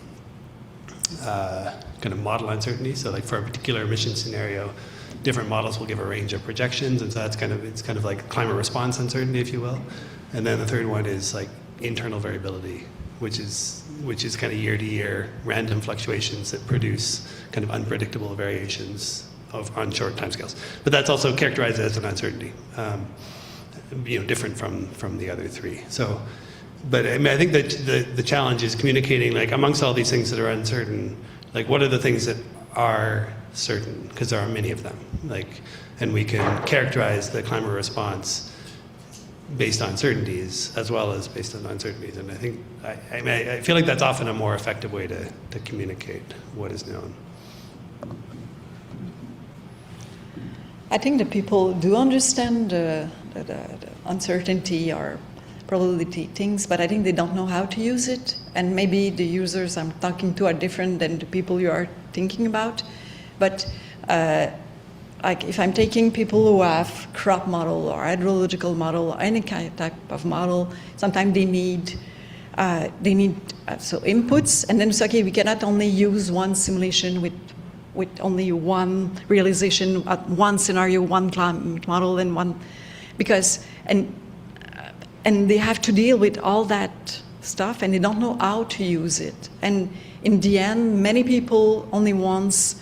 of model uncertainty. So like for a particular emission scenario, different models will give a range of projections, and so it's kind of like climate response uncertainty, if you will. And then the third one is like internal variability, which is kind of year-to-year random fluctuations that produce kind of unpredictable variations on short timescales. But that's also characterized as an uncertainty, you know, different from the other three. So, but I mean, I think that the challenge is communicating, like, amongst all these things that are uncertain, like, what are the things that are certain? Because there are many of them. Like, and we can characterize the climate response based on certainties as well as based on uncertainties. And I think, I feel like that's often a more effective way to communicate what is known. I think the people do understand the uncertainty or probability things, but I think they don't know how to use it. And maybe the users I'm talking to are different than the people you are thinking about. But like if I'm taking people who have crop model or hydrological model or any kind of type of model, sometimes they need so inputs, and then it's okay, we cannot only use one simulation with only one realization, one scenario, one climate model, and one, because, and they have to deal with all that stuff, and they don't know how to use it. And in the end, many people only wants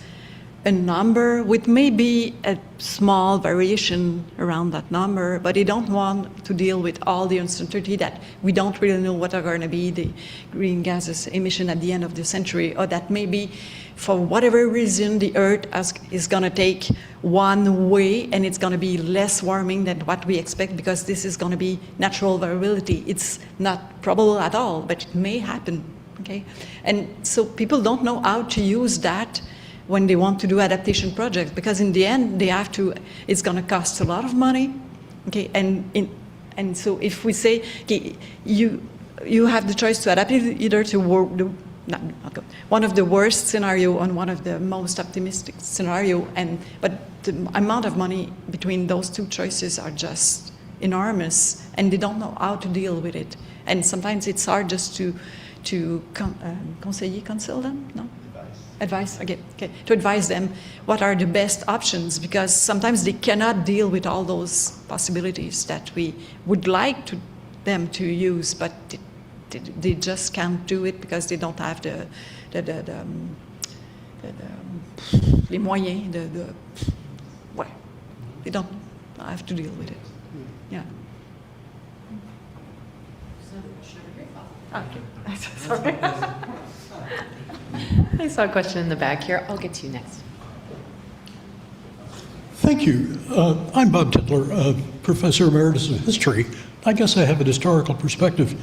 a number with maybe a small variation around that number, but they don't want to deal with all the uncertainty that we don't really know what are going to be the green gases emission at the end of the century, or that maybe for whatever reason the Earth is going to take one way and it's going to be less warming than what we expect, because this is going to be natural variability. It's not probable at all, but it may happen, okay? And so people don't know how to use that when they want to do adaptation projects, because in the end they have to, it's going to cost a lot of money, okay? And so if we say, okay, you have the choice to adapt either to one of the worst scenario and one of the most optimistic scenario, but the amount of money between those two choices are just enormous, and they don't know how to deal with it. And sometimes it's hard just to counsel them, no? Advice, okay, to advise them what are the best options, because sometimes they cannot deal with all those possibilities that we would like them to use, but they just can't do it because they don't have les moyens, they don't have to deal with it. Yeah. Okay. Sorry. I saw a question in the back here. I'll get to you next. Thank you. I'm Bob Titler, Professor Emeritus of History. I guess I have a historical perspective.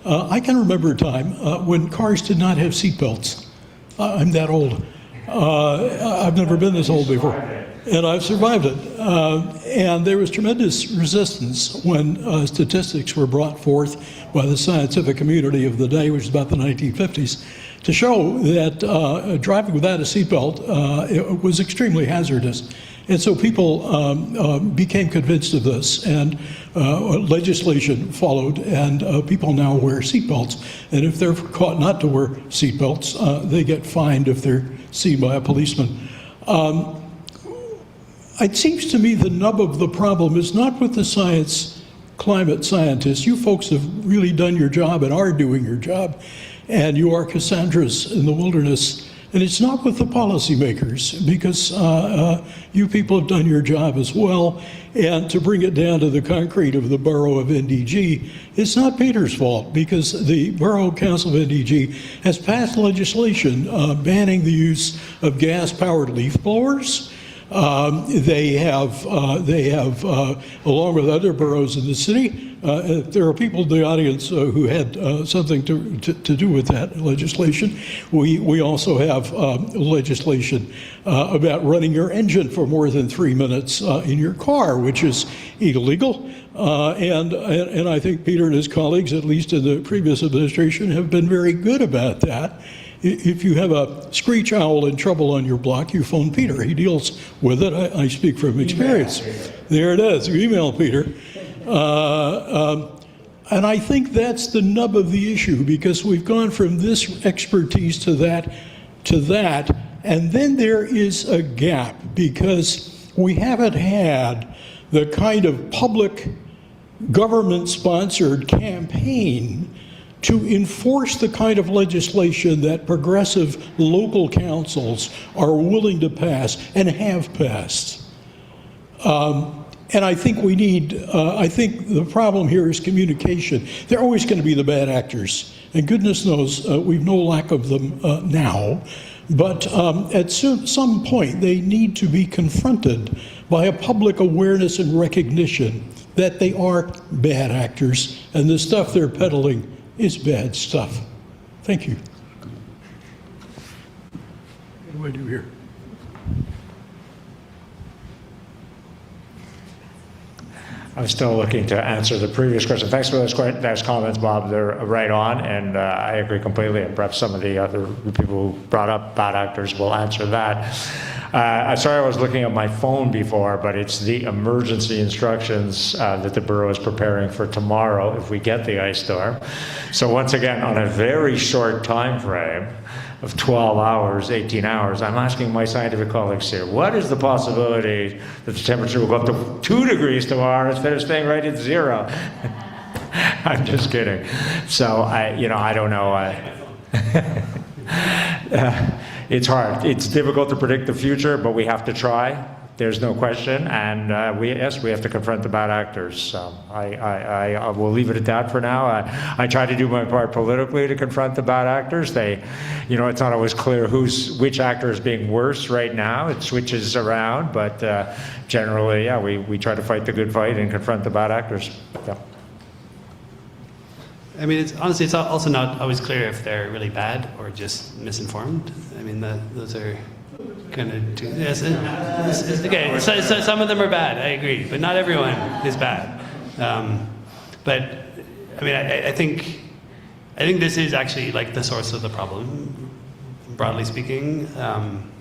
I can remember a time when cars did not have seatbelts. I'm that old. I've never been this old before, and I've survived it. And there was tremendous resistance when statistics were brought forth by the scientific community of the day, which is about the 1950s, to show that driving without a seatbelt it was extremely hazardous. And so people became convinced of this, and legislation followed, and people now wear seatbelts. And if they're caught not to wear seatbelts, they get fined if they're seen by a policeman. It seems to me the nub of the problem is not with the climate scientists. You folks have really done your job and are doing your job, and you are Cassandras in the wilderness. And it's not with the policymakers, because you people have done your job as well. And to bring it down to the concrete of the borough of NDG, it's not Peter's fault, because the Borough Council of NDG has passed legislation banning the use of gas-powered leaf blowers, They have, along with other boroughs in the city, there are people in the audience who had something to do with that legislation. We also have legislation about running your engine for more than 3 minutes in your car, which is illegal. And I think Peter and his colleagues, at least in the previous administration, have been very good about that. If you have a screech owl in trouble on your block, you phone Peter. He deals with it. I speak from experience. There it is. You email Peter. And I think that's the nub of the issue, because we've gone from this expertise to that, and then there is a gap because we haven't had the kind of public government-sponsored campaign to enforce the kind of legislation that progressive local councils are willing to pass and have passed. And I think we need, I think the problem here is communication. There are always going to be the bad actors, and goodness knows we've no lack of them now. But at some point, they need to be confronted by a public awareness and recognition that they are bad actors, and the stuff they're peddling is bad stuff. Thank you. What do I do here? I'm still looking to answer the previous question. Thanks for those comments, Bob. They're right on, and I agree completely. And perhaps some of the other people who brought up bad actors will answer that. Sorry, I was looking at my phone before, but it's the emergency instructions that the borough is preparing for tomorrow if we get the ice storm. So once again, on a very short time frame of 12 hours, 18 hours, I'm asking my scientific colleagues here, what is the possibility that the temperature will go up to 2 degrees tomorrow instead of staying right at 0? I'm just kidding. So I don't know. It's hard. It's difficult to predict the future, but we have to try. There's no question, and we have to confront the bad actors. So I will leave it at that for now. I try to do my part politically to confront the bad actors. It's not always clear which actor is being worse right now. It switches around, but generally, yeah, we try to fight the good fight and confront the bad actors. Yeah. I mean, it's also not always clear if they're really bad or just misinformed. I mean, those are kind of two. Yes, okay. So some of them are bad. I agree, but not everyone is bad. But I mean, I think this is actually like the source of the problem, broadly speaking.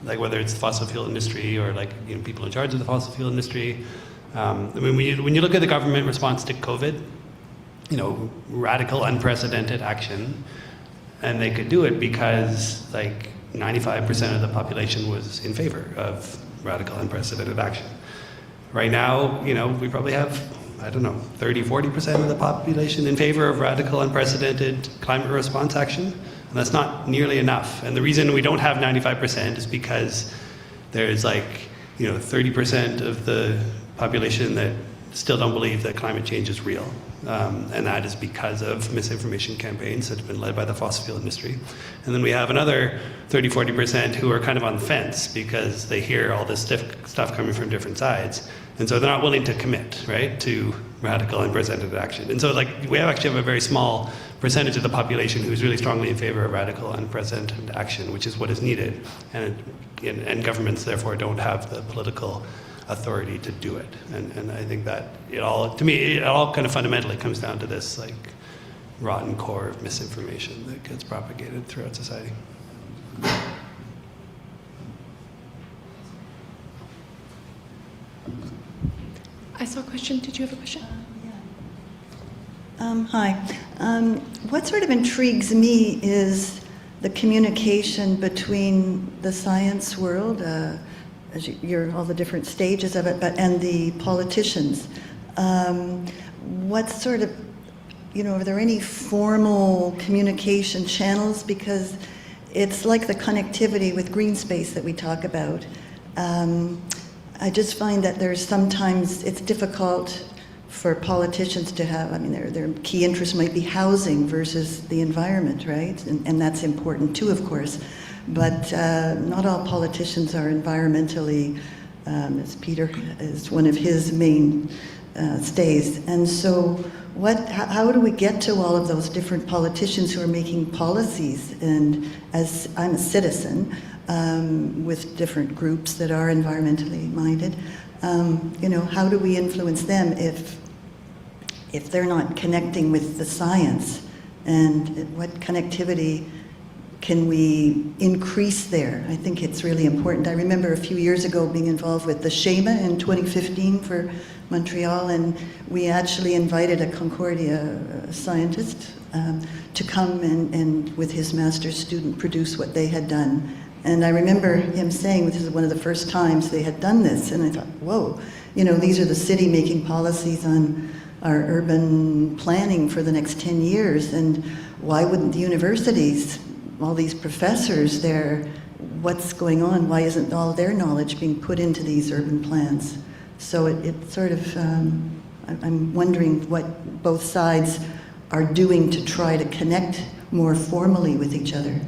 Like whether it's the fossil fuel industry or like people in charge of the fossil fuel industry. I mean, when you look at the government response to COVID, radical, unprecedented action, and they could do it because like 95% of the population was in favor of radical, unprecedented action. Right now, we probably have, 30-40% of the population in favor of radical, unprecedented climate response action, and that's not nearly enough. And the reason we don't have 95% is because there's 30% of the population that still don't believe that climate change is real. And that is because of misinformation campaigns that have been led by the fossil fuel industry. And then we have another 30-40% who are kind of on the fence because they hear all this stuff coming from different sides. And so they're not willing to commit, right, to radical unprecedented action. And so we actually have a very small percentage of the population who's really strongly in favor of radical unprecedented action, which is what is needed. And governments therefore don't have the political authority to do it. And I think that it all kind of fundamentally comes down to this rotten core of misinformation that gets propagated throughout society. I saw a question. Did you have a question? Hi. What sort of intrigues me is the communication between the science world, all the different stages of it, and the politicians. What sort of, are there any formal communication channels? Because it's like the connectivity with green space that we talk about. I just find that sometimes it's difficult for politicians to have, their key interest might be housing versus the environment, right? And that's important too, of course. But not all politicians are environmentally as Peter is one of his main stays. And so how do we get to all of those different politicians who are making policies? And as I'm a citizen with different groups that are environmentally minded, how do we influence them if they're not connecting with the science? And what connectivity can we increase there? I think it's really important. I remember a few years ago being involved with the SHEMA in 2015 for Montreal, and we actually invited a Concordia scientist to come and with his master's student produce what they had done. And I remember him saying this is one of the first times they had done this, and I thought, whoa, these are the city making policies on our urban planning for the next 10 years, and why wouldn't the universities, all these professors there, what's going on? Why isn't all their knowledge being put into these urban plans? So it sort of, I'm wondering what both sides are doing to try to connect more formally with each other.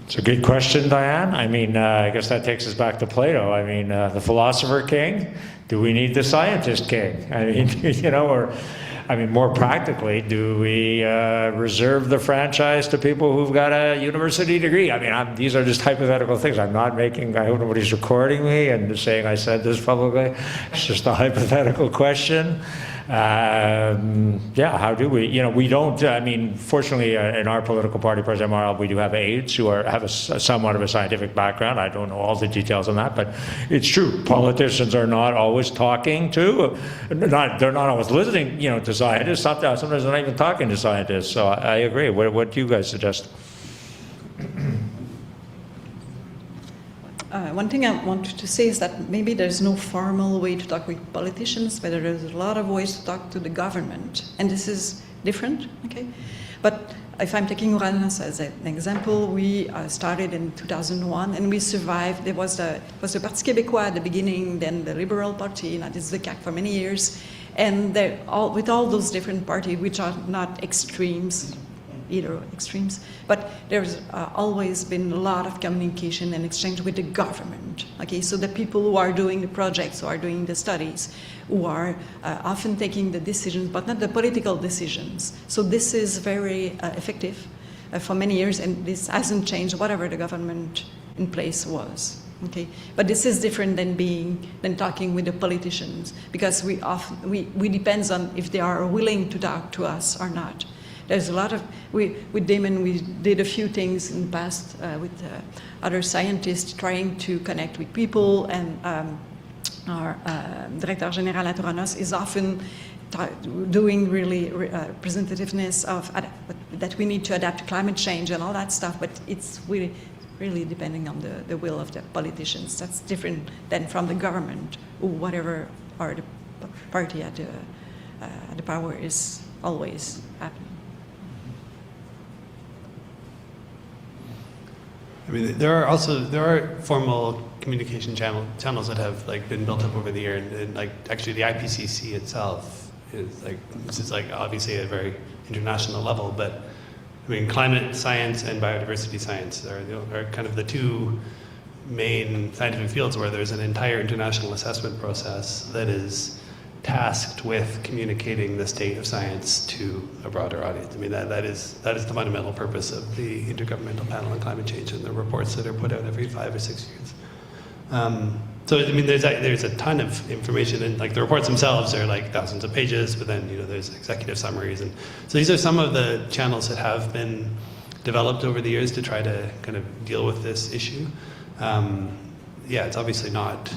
It's a good question, Diane. I mean, I guess that takes us back to Plato. I mean, the philosopher king, do we need the scientist king? I mean, more practically, do we reserve the franchise to people who've got a university degree? I mean, these are just hypothetical things. I'm not making, I hope nobody's recording me and saying I said this publicly. It's just a hypothetical question. How do we? We don't. I mean, fortunately, in our political party, President Marl, we do have aides who have somewhat of a scientific background. I don't know all the details on that, but it's true. Politicians are not always talking to. They're not always listening. To scientists. Sometimes they're not even talking to scientists. So I agree. What do you guys suggest? One thing I want to say is that maybe there's no formal way to talk with politicians, but there's a lot of ways to talk to the government, and this is different, okay? But if I'm taking Uranus as an example, we started in 2001, and we survived. There was the Parti Québécois at the beginning, then the Liberal Party, now this is the CAQ for many years, and with all those different parties, which are not extremes, either extremes, but there's always been a lot of communication and exchange with the government. Okay, so the people who are doing the projects, who are doing the studies, who are often taking the decisions, but not the political decisions. So this is very effective for many years, and this hasn't changed whatever the government in place was. Okay, but this is different than talking with the politicians, because we depends on if they are willing to talk to us or not. There's a lot of, with Damon, we did a few things in the past with other scientists trying to connect with people, and our Director General at Uranus is often doing really representativeness of that we need to adapt to climate change and all that stuff, but it's really depending on the will of the politicians. That's different than from the government, or whatever, or the party at the power is always happening. I mean, there are formal communication channels that have been built up over the year, and actually the IPCC itself is obviously at a very international level, but I mean, climate science and biodiversity science are kind of the two main scientific fields where there's an entire international assessment process that is tasked with communicating the state of science to a broader audience. I mean, that is the fundamental purpose of the Intergovernmental Panel on Climate Change and the reports that are put out every 5 or 6 years. So I mean, there's a ton of information, and the reports themselves are thousands of pages, but then there's executive summaries, and so these are some of the channels that have been developed over the years to try to kind of deal with this issue. It's obviously not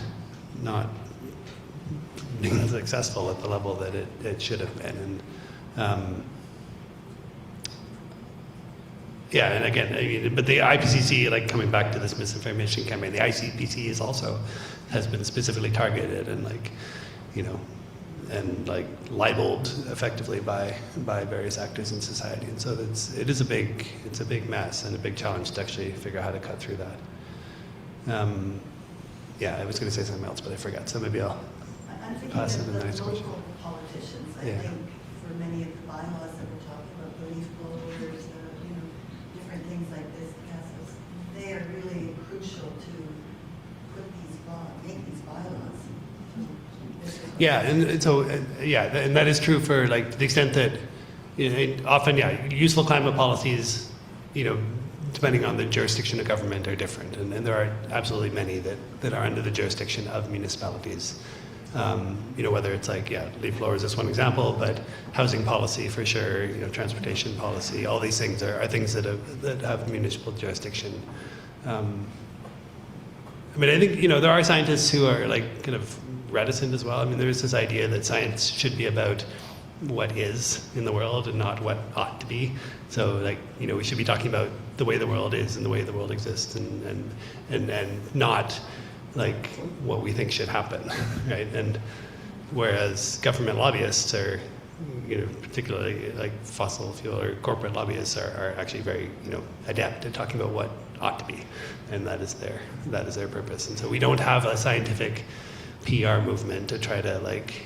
being successful at the level that it should have been, and and again, I mean, but the IPCC, coming back to this misinformation campaign, the ICPC has been specifically targeted and libeled effectively by various actors in society, and so it's a big mess and a big challenge to actually figure out how to cut through that. I was going to say something else, but I forgot, so maybe I'll pass it to the next question. Local politicians, I think, for many of the bylaws that we're talking about, the leaf blowers, things like this because they are really crucial to make these bylaws. Yeah, and so and that is true for like to the extent that often useful climate policies, depending on the jurisdiction of government, are different, and there are absolutely many that are under the jurisdiction of municipalities. Whether it's like leaf blowers is one example, but housing policy for sure, transportation policy, all these things are things that have municipal jurisdiction. I think there are scientists who are like kind of reticent as well. There is this idea that science should be about what is in the world and not what ought to be. So like we should be talking about the way the world is and the way the world exists, and not like what we think should happen, right? And whereas government lobbyists are, particularly like fossil fuel or corporate lobbyists are actually very, adept at talking about what ought to be, and that is their purpose. And so we don't have a scientific PR movement to try to like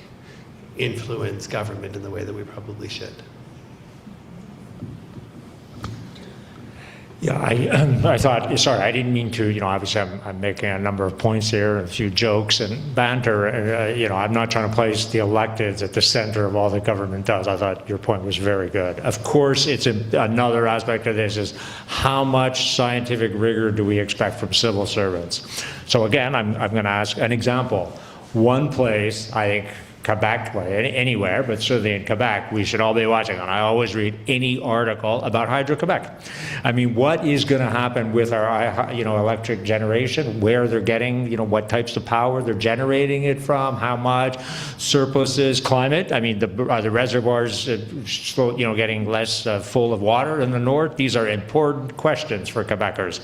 influence government in the way that we probably should. Yeah, I thought, sorry, I didn't mean to, obviously I'm making a number of points here, a few jokes and banter. I'm not trying to place the electeds at the center of all that government does. I thought your point was very good. Of course, it's another aspect of this is how much scientific rigor do we expect from civil servants? So again, I'm going to ask an example. One place, I think, Quebec, anywhere, but certainly in Quebec, we should all be watching. And I always read any article about Hydro-Quebec. What is going to happen with our, electric generation, where they're getting, what types of power they're generating it from, how much, surpluses, climate. Are the reservoirs, getting less full of water in the north? These are important questions for Quebecers.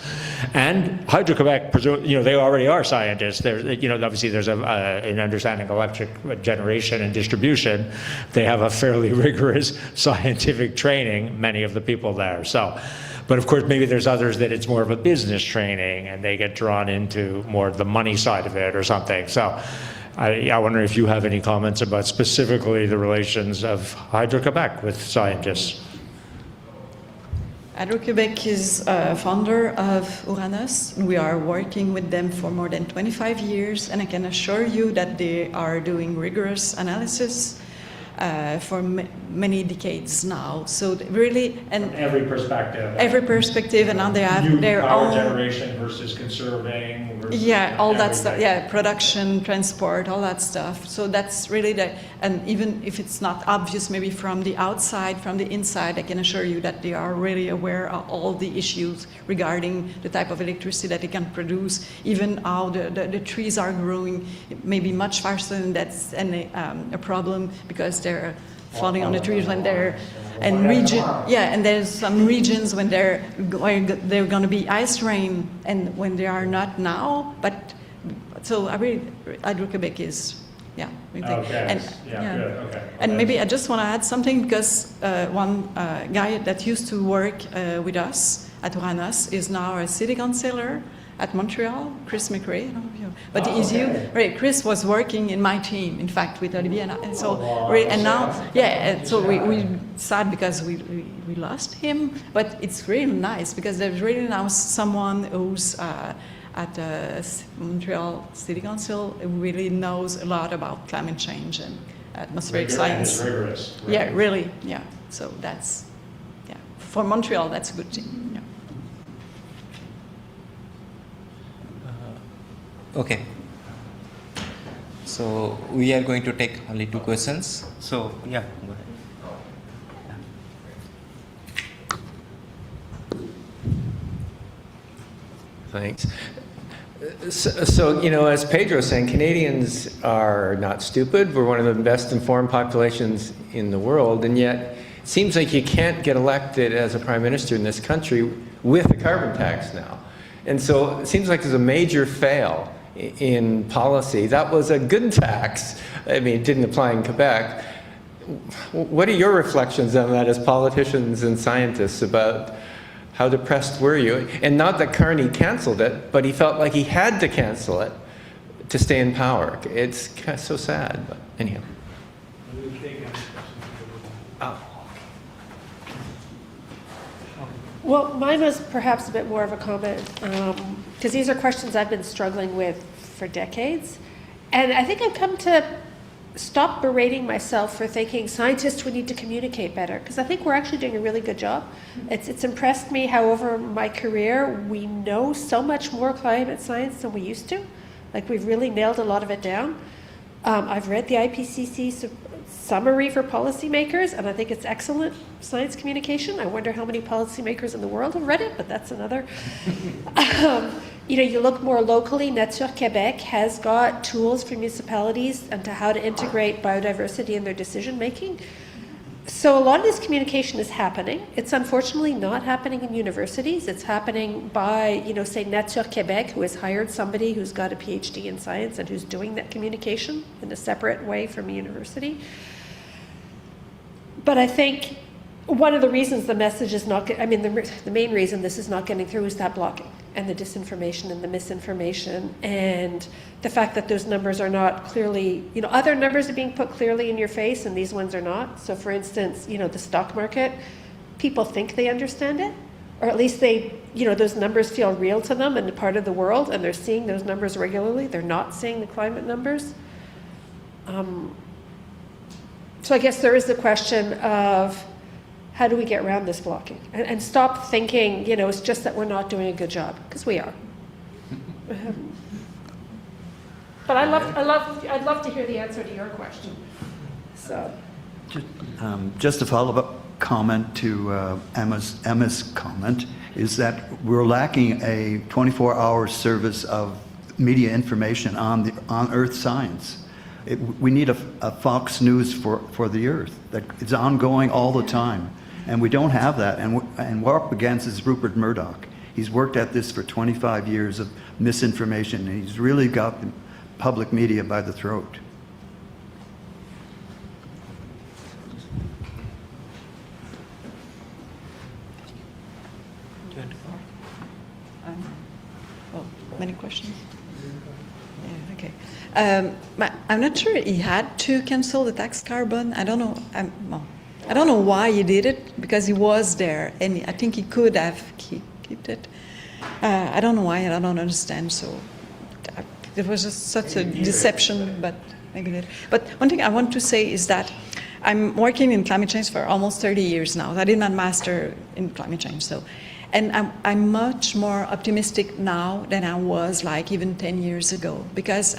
And Hydro-Quebec, they already are scientists. Obviously there's an understanding of electric generation and distribution. They have a fairly rigorous scientific training, many of the people there. But of course, maybe there's others that it's more of a business training and they get drawn into more the money side of it or something. So I wonder if you have any comments about specifically the relations of Hydro-Quebec with scientists. Hydro-Quebec is a founder of Uranus. We are working with them for more than 25 years, and I can assure you that they are doing rigorous analysis for many decades now. So really, and from every perspective. Every perspective, and now they have their power own generation versus conserving. Versus all that stuff. Production, transport, all that stuff. So that's really and even if it's not obvious, maybe from the outside, from the inside, I can assure you that they are really aware of all the issues regarding the type of electricity that they can produce, even how the trees are growing, maybe much faster than that's a problem because they're falling on the trees when they're and there's some regions when they're going to be ice rain and when they are not now, but so I really Hydro-Quebec is Good. Okay. And maybe I just want to add something because one guy that used to work with us at Uranus is now a city councillor at Montreal, Chris McRae. I don't know if you, but Chris was working in my team, in fact, with Olivier, and so and now, so we sad because we lost him, but it's really nice because there's really now someone who's at the Montreal City Council who really knows a lot about climate change and atmospheric science. Rigorous. Yeah, really. Yeah. So that's for Montreal, that's a good thing. Yeah. Okay. So we are going to take only 2 questions. So go ahead. Thanks. So, as Pedro was saying, Canadians are not stupid. We're one of the best informed populations in the world, and yet it seems like you can't get elected as a prime minister in this country with a carbon tax now. And so it seems like there's a major fail in policy. That was a good tax. It didn't apply in Quebec. What are your reflections on that as politicians and scientists about how depressed were you? And not that Carney canceled it, but he felt like he had to cancel it to stay in power. It's kind of so sad, but anyhow. Well, mine was perhaps a bit more of a comment, because these are questions I've been struggling with for decades. And I think I've come to stop berating myself for thinking scientists would need to communicate better, because I think we're actually doing a really good job. It's impressed me how over my career we know so much more climate science than we used to. Like, we've really nailed a lot of it down. I've read the IPCC summary for policymakers, and I think it's excellent science communication. I wonder how many policymakers in the world have read it, but that's another. You look more locally, NSERC CREATE has got tools for municipalities and to how to integrate biodiversity in their decision making. So a lot of this communication is happening. It's unfortunately not happening in universities. It's happening by, say, NSERC CREATE, who has hired somebody who's got a PhD in science and who's doing that communication in a separate way from a university. But I think one of the reasons the message is not, the main reason this is not getting through is that blocking and the disinformation and the misinformation and the fact that those numbers are not clearly, other numbers are being put clearly in your face and these ones are not. So for instance, the stock market, people think they understand it, or at least they, those numbers feel real to them and part of the world, and they're seeing those numbers regularly. They're not seeing the climate numbers. So I guess there is the question of how do we get around this blocking and stop thinking, it's just that we're not doing a good job, because we are. But I'd love to hear the answer to your question. So, just a follow-up comment to Emma's comment is that we're lacking a 24-hour service of media information on Earth science. We need a Fox News for the Earth that is ongoing all the time. And we don't have that, and what we're up against is Rupert Murdoch. He's worked at this for 25 years of misinformation, and he's really got the public media by the throat. Many questions? Yeah, okay. I'm not sure he had to cancel the tax carbon. I don't know. I don't know why he did it, because he was there, and I think he could have kept it. I don't know why, and I don't understand. So it was just such a deception, but I get it. But one thing I want to say is that I'm working in climate change for almost 30 years now. I did my master in climate change, and I'm much more optimistic now than I was like even 10 years ago, because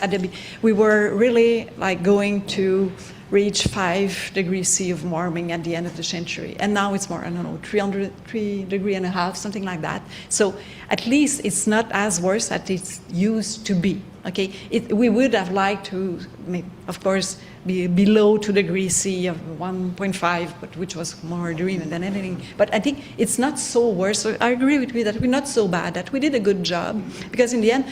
we were really like going to reach 5 degrees C of warming at the end of the century. And now it's more, 3 degrees and a half, something like that. So at least it's not as worse as it used to be, okay? We would have liked to, of course, be below 2 degrees C of 1.5, but which was more a dream than anything. But I think it's not so worse. So I agree with you that we're not so bad, that we did a good job. Because in the end,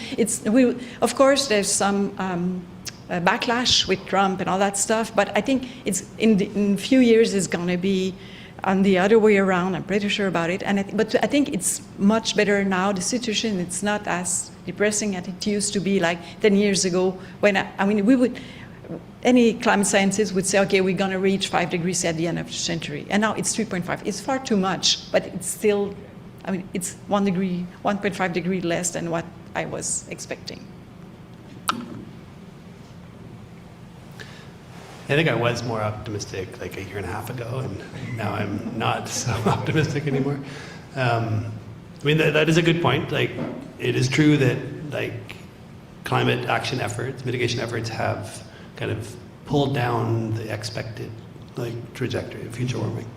of course, there's some backlash with Trump and all that stuff, but I think it's in a few years it's going to be on the other way around. I'm pretty sure about it. But I think it's much better now. The situation, it's not as depressing as it used to be like 10 years ago, when any climate scientist would say, okay, we're going to reach 5 degrees at the end of the century, and now it's 3.5. It's far too much, but it's still, it's 1.5 degree less than what I was expecting. I think I was more optimistic like a year and a half ago, and now I'm not so optimistic anymore. That is a good point. Like, it is true that climate action efforts, mitigation efforts, have kind of pulled down the expected trajectory of future warming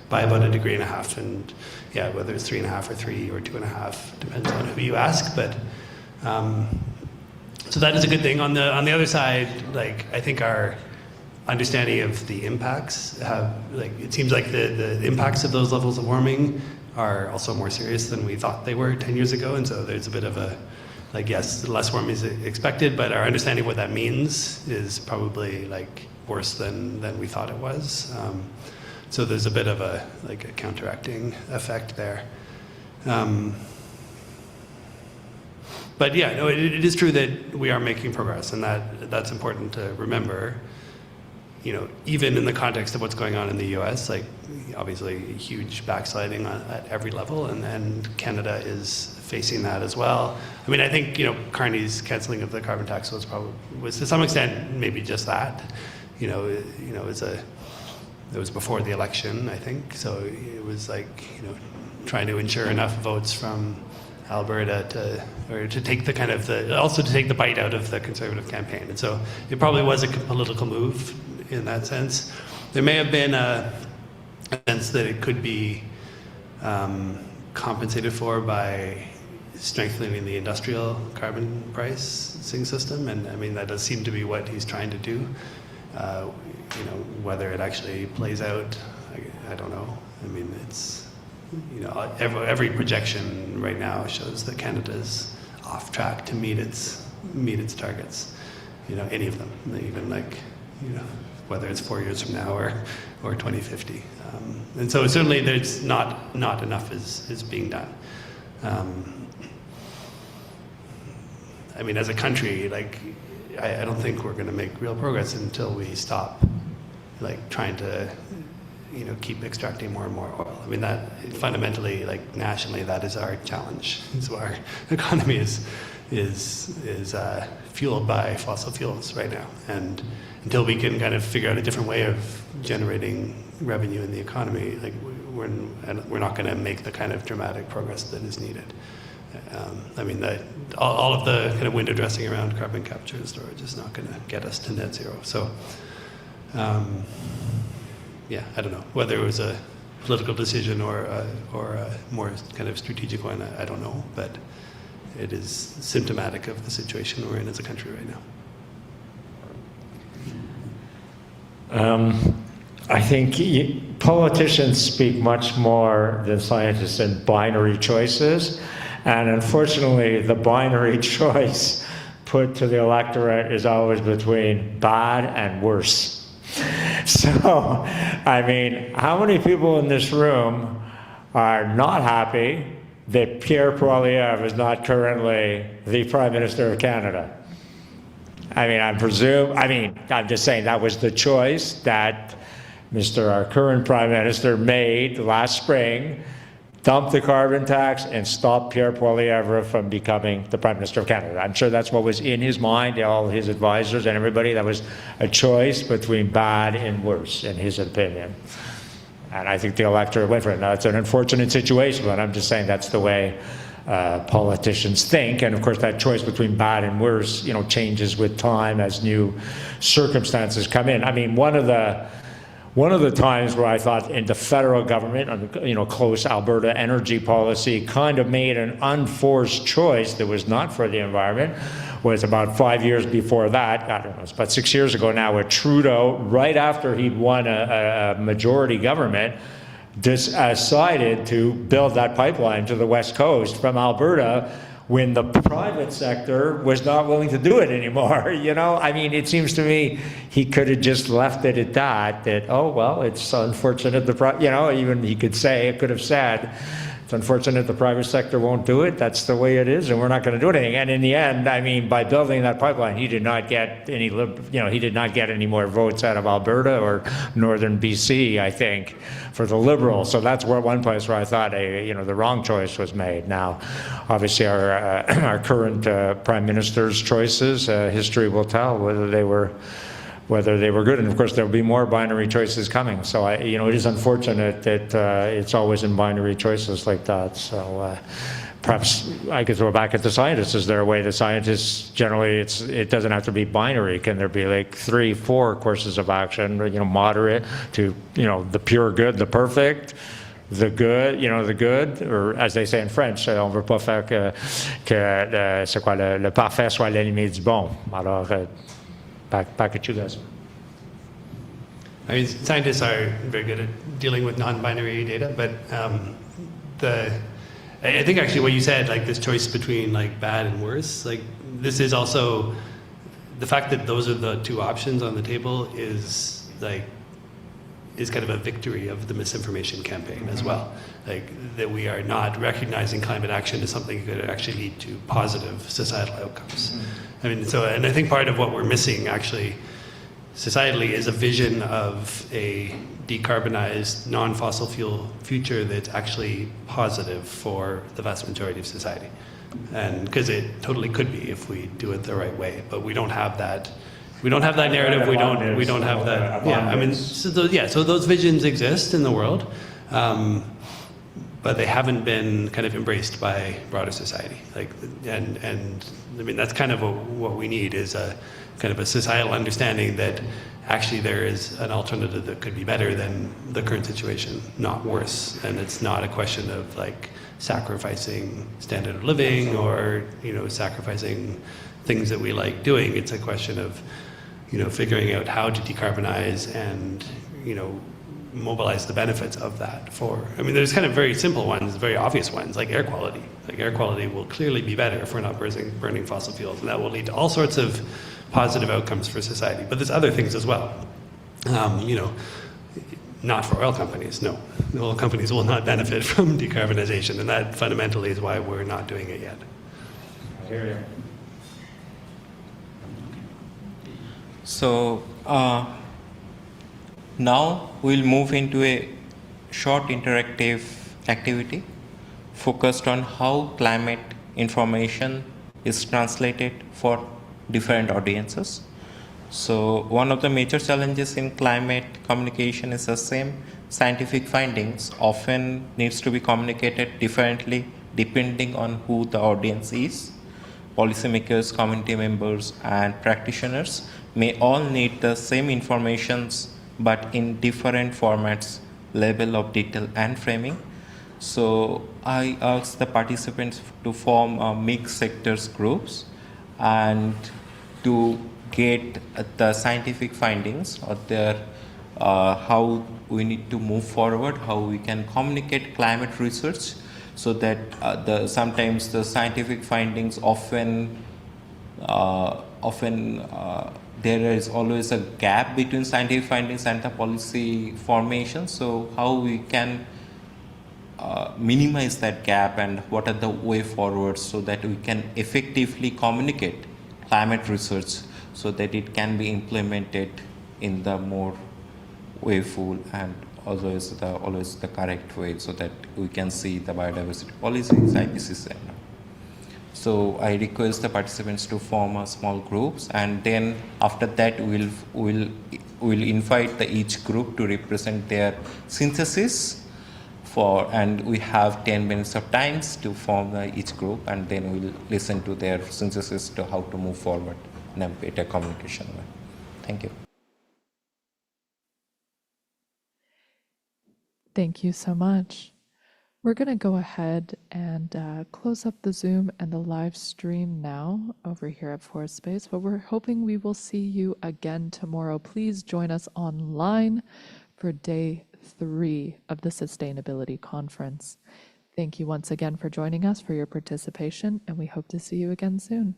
by about 1.5 degrees, and yeah, whether it's 3.5 or 3 or 2.5 depends on who you ask. But so that is a good thing. On the other side, I think our understanding of the impacts it seems like the impacts of those levels of warming are also more serious than we thought they were 10 years ago, and so there's a bit of a yes, less warming is expected, but our understanding of what that means is probably worse than we thought it was. So there's a bit of a counteracting effect there. But yeah, no, it is true that we are making progress, and that's important to remember. even in the context of what's going on in the US, like obviously huge backsliding at every level, and Canada is facing that as well. I mean, I think, Carney's canceling of the carbon tax was to some extent maybe just that. It was before the election, I think, so it was like, trying to ensure enough votes from Alberta to take also to take the bite out of the Conservative campaign. And so it probably was a political move in that sense. There may have been a sense that it could be compensated for by strengthening the industrial carbon pricing system, and I mean that does seem to be what he's trying to do. Whether it actually plays out, I don't know. I mean, it's every projection right now shows that Canada's off track to meet its targets. Any of them, even whether it's 4 years from now or 2050. And so certainly there's not enough is being done. I mean, as a country, I don't think we're going to make real progress until we stop, trying to, keep extracting more and more oil. I mean, that fundamentally, nationally, that is our challenge. So our economy is fueled by fossil fuels right now, and until we can kind of figure out a different way of generating revenue in the economy, we're not going to make the kind of dramatic progress that is needed. I mean, all of the kind of window dressing around carbon capture and storage is not going to get us to net zero. So, I don't know whether it was a political decision or a more kind of strategic one. I don't know, but it is symptomatic of the situation we're in as a country right now. I think politicians speak much more than scientists in binary choices. And unfortunately, the binary choice put to the electorate is always between bad and worse. So, I mean, how many people in this room are not happy that Pierre Poilievre is not currently the Prime Minister of Canada? I mean, I'm just saying that was the choice that our current Prime Minister made last spring. Dump the carbon tax and stop Pierre Poilievre from becoming the Prime Minister of Canada. I'm sure that's what was in his mind, all his advisors and everybody. That was a choice between bad and worse, in his opinion. And I think the electorate went for it. Now, it's an unfortunate situation, but I'm just saying that's the way politicians think. And of course, that choice between bad and worse, changes with time as new circumstances come in. I mean, one of the times where I thought in the federal government, close Alberta energy policy kind of made an unforced choice that was not for the environment was about 5 years before that. I don't know, it's about 6 years ago now with Trudeau, right after he'd won a majority government, decided to build that pipeline to the West Coast from Alberta when the private sector was not willing to do it anymore. I mean, it seems to me he could have just left it at that, oh, well, it's unfortunate, even he could have said, it's unfortunate the private sector won't do it, that's the way it is, and we're not going to do anything. And in the end, I mean, by building that pipeline, he did not get any more votes out of Alberta or northern BC, I think, for the Liberals. So that's one place where I thought, the wrong choice was made. Now, obviously, our current Prime Minister's choices, history will tell whether they were good, and of course there'll be more binary choices coming. So it is unfortunate that it's always in binary choices like that. So perhaps I could throw back at the scientists. Is there a way the scientists generally it doesn't have to be binary? Can there be 3, 4 courses of action? Moderate to the pure good, the perfect. The good, the good, or as they say in French, on veut pas faire que le parfait soit l'ennemi du bon. Alors, back at you guys. I mean, scientists are very good at dealing with non-binary data, but I think actually what you said, this choice between bad and worse, this is also the fact that those are the two options on the table is kind of a victory of the misinformation campaign as well. That we are not recognizing climate action as something that could actually lead to positive societal outcomes. I mean, and I think part of what we're missing actually societally is a vision of a decarbonized, non-fossil fuel future that's actually positive for the vast majority of society. And because it totally could be if we do it the right way, but we don't have that. We don't have that narrative. We don't have that. Yeah, I mean, so those visions exist in the world, but they haven't been kind of embraced by broader society. Like, and I mean, that's kind of what we need is a kind of a societal understanding that actually there is an alternative that could be better than the current situation, not worse. And it's not a question of like sacrificing standard of living or, you know, sacrificing things that we like doing. It's a question of, you know, figuring out how to decarbonize and, you know, mobilize the benefits of that for, I mean, there's kind of very simple ones, very obvious ones, like air quality. Like air quality will clearly be better if we're not burning fossil fuels, and that will lead to all sorts of positive outcomes for society. But there's other things as well. You know, not for oil companies, no. The oil companies will not benefit from decarbonization, and that fundamentally is why we're not doing it yet. I hear you. So now we'll move into a short interactive activity focused on how climate information is translated for different audiences. So one of the major challenges in climate communication is the same. Scientific findings often needs to be communicated differently depending on who the audience is. Policymakers, community members, and practitioners may all need the same informations but in different formats, level of detail and framing. So I asked the participants to form mixed sectors groups and to get the scientific findings or their how we need to move forward, how we can communicate climate research, so that sometimes the scientific findings often there is always a gap between scientific findings and the policy formation. So how we can minimize that gap and what are the way forward so that we can effectively communicate climate research so that it can be implemented in the more wayful and always the correct way so that we can see the biodiversity policies, IPCC. So I request the participants to form small groups, and then after that we'll invite each group to represent their synthesis and we have 10 minutes of time to form each group, and then we'll listen to their synthesis to how to move forward in a better communication way. Thank you. Thank you so much. We're going to go ahead and close up the Zoom and the live stream now over here at Forest Space, but we're hoping we will see you again tomorrow. Please join us online for day 3 of the Sustainability Conference. Thank you once again for joining us, for your participation, and we hope to see you again soon.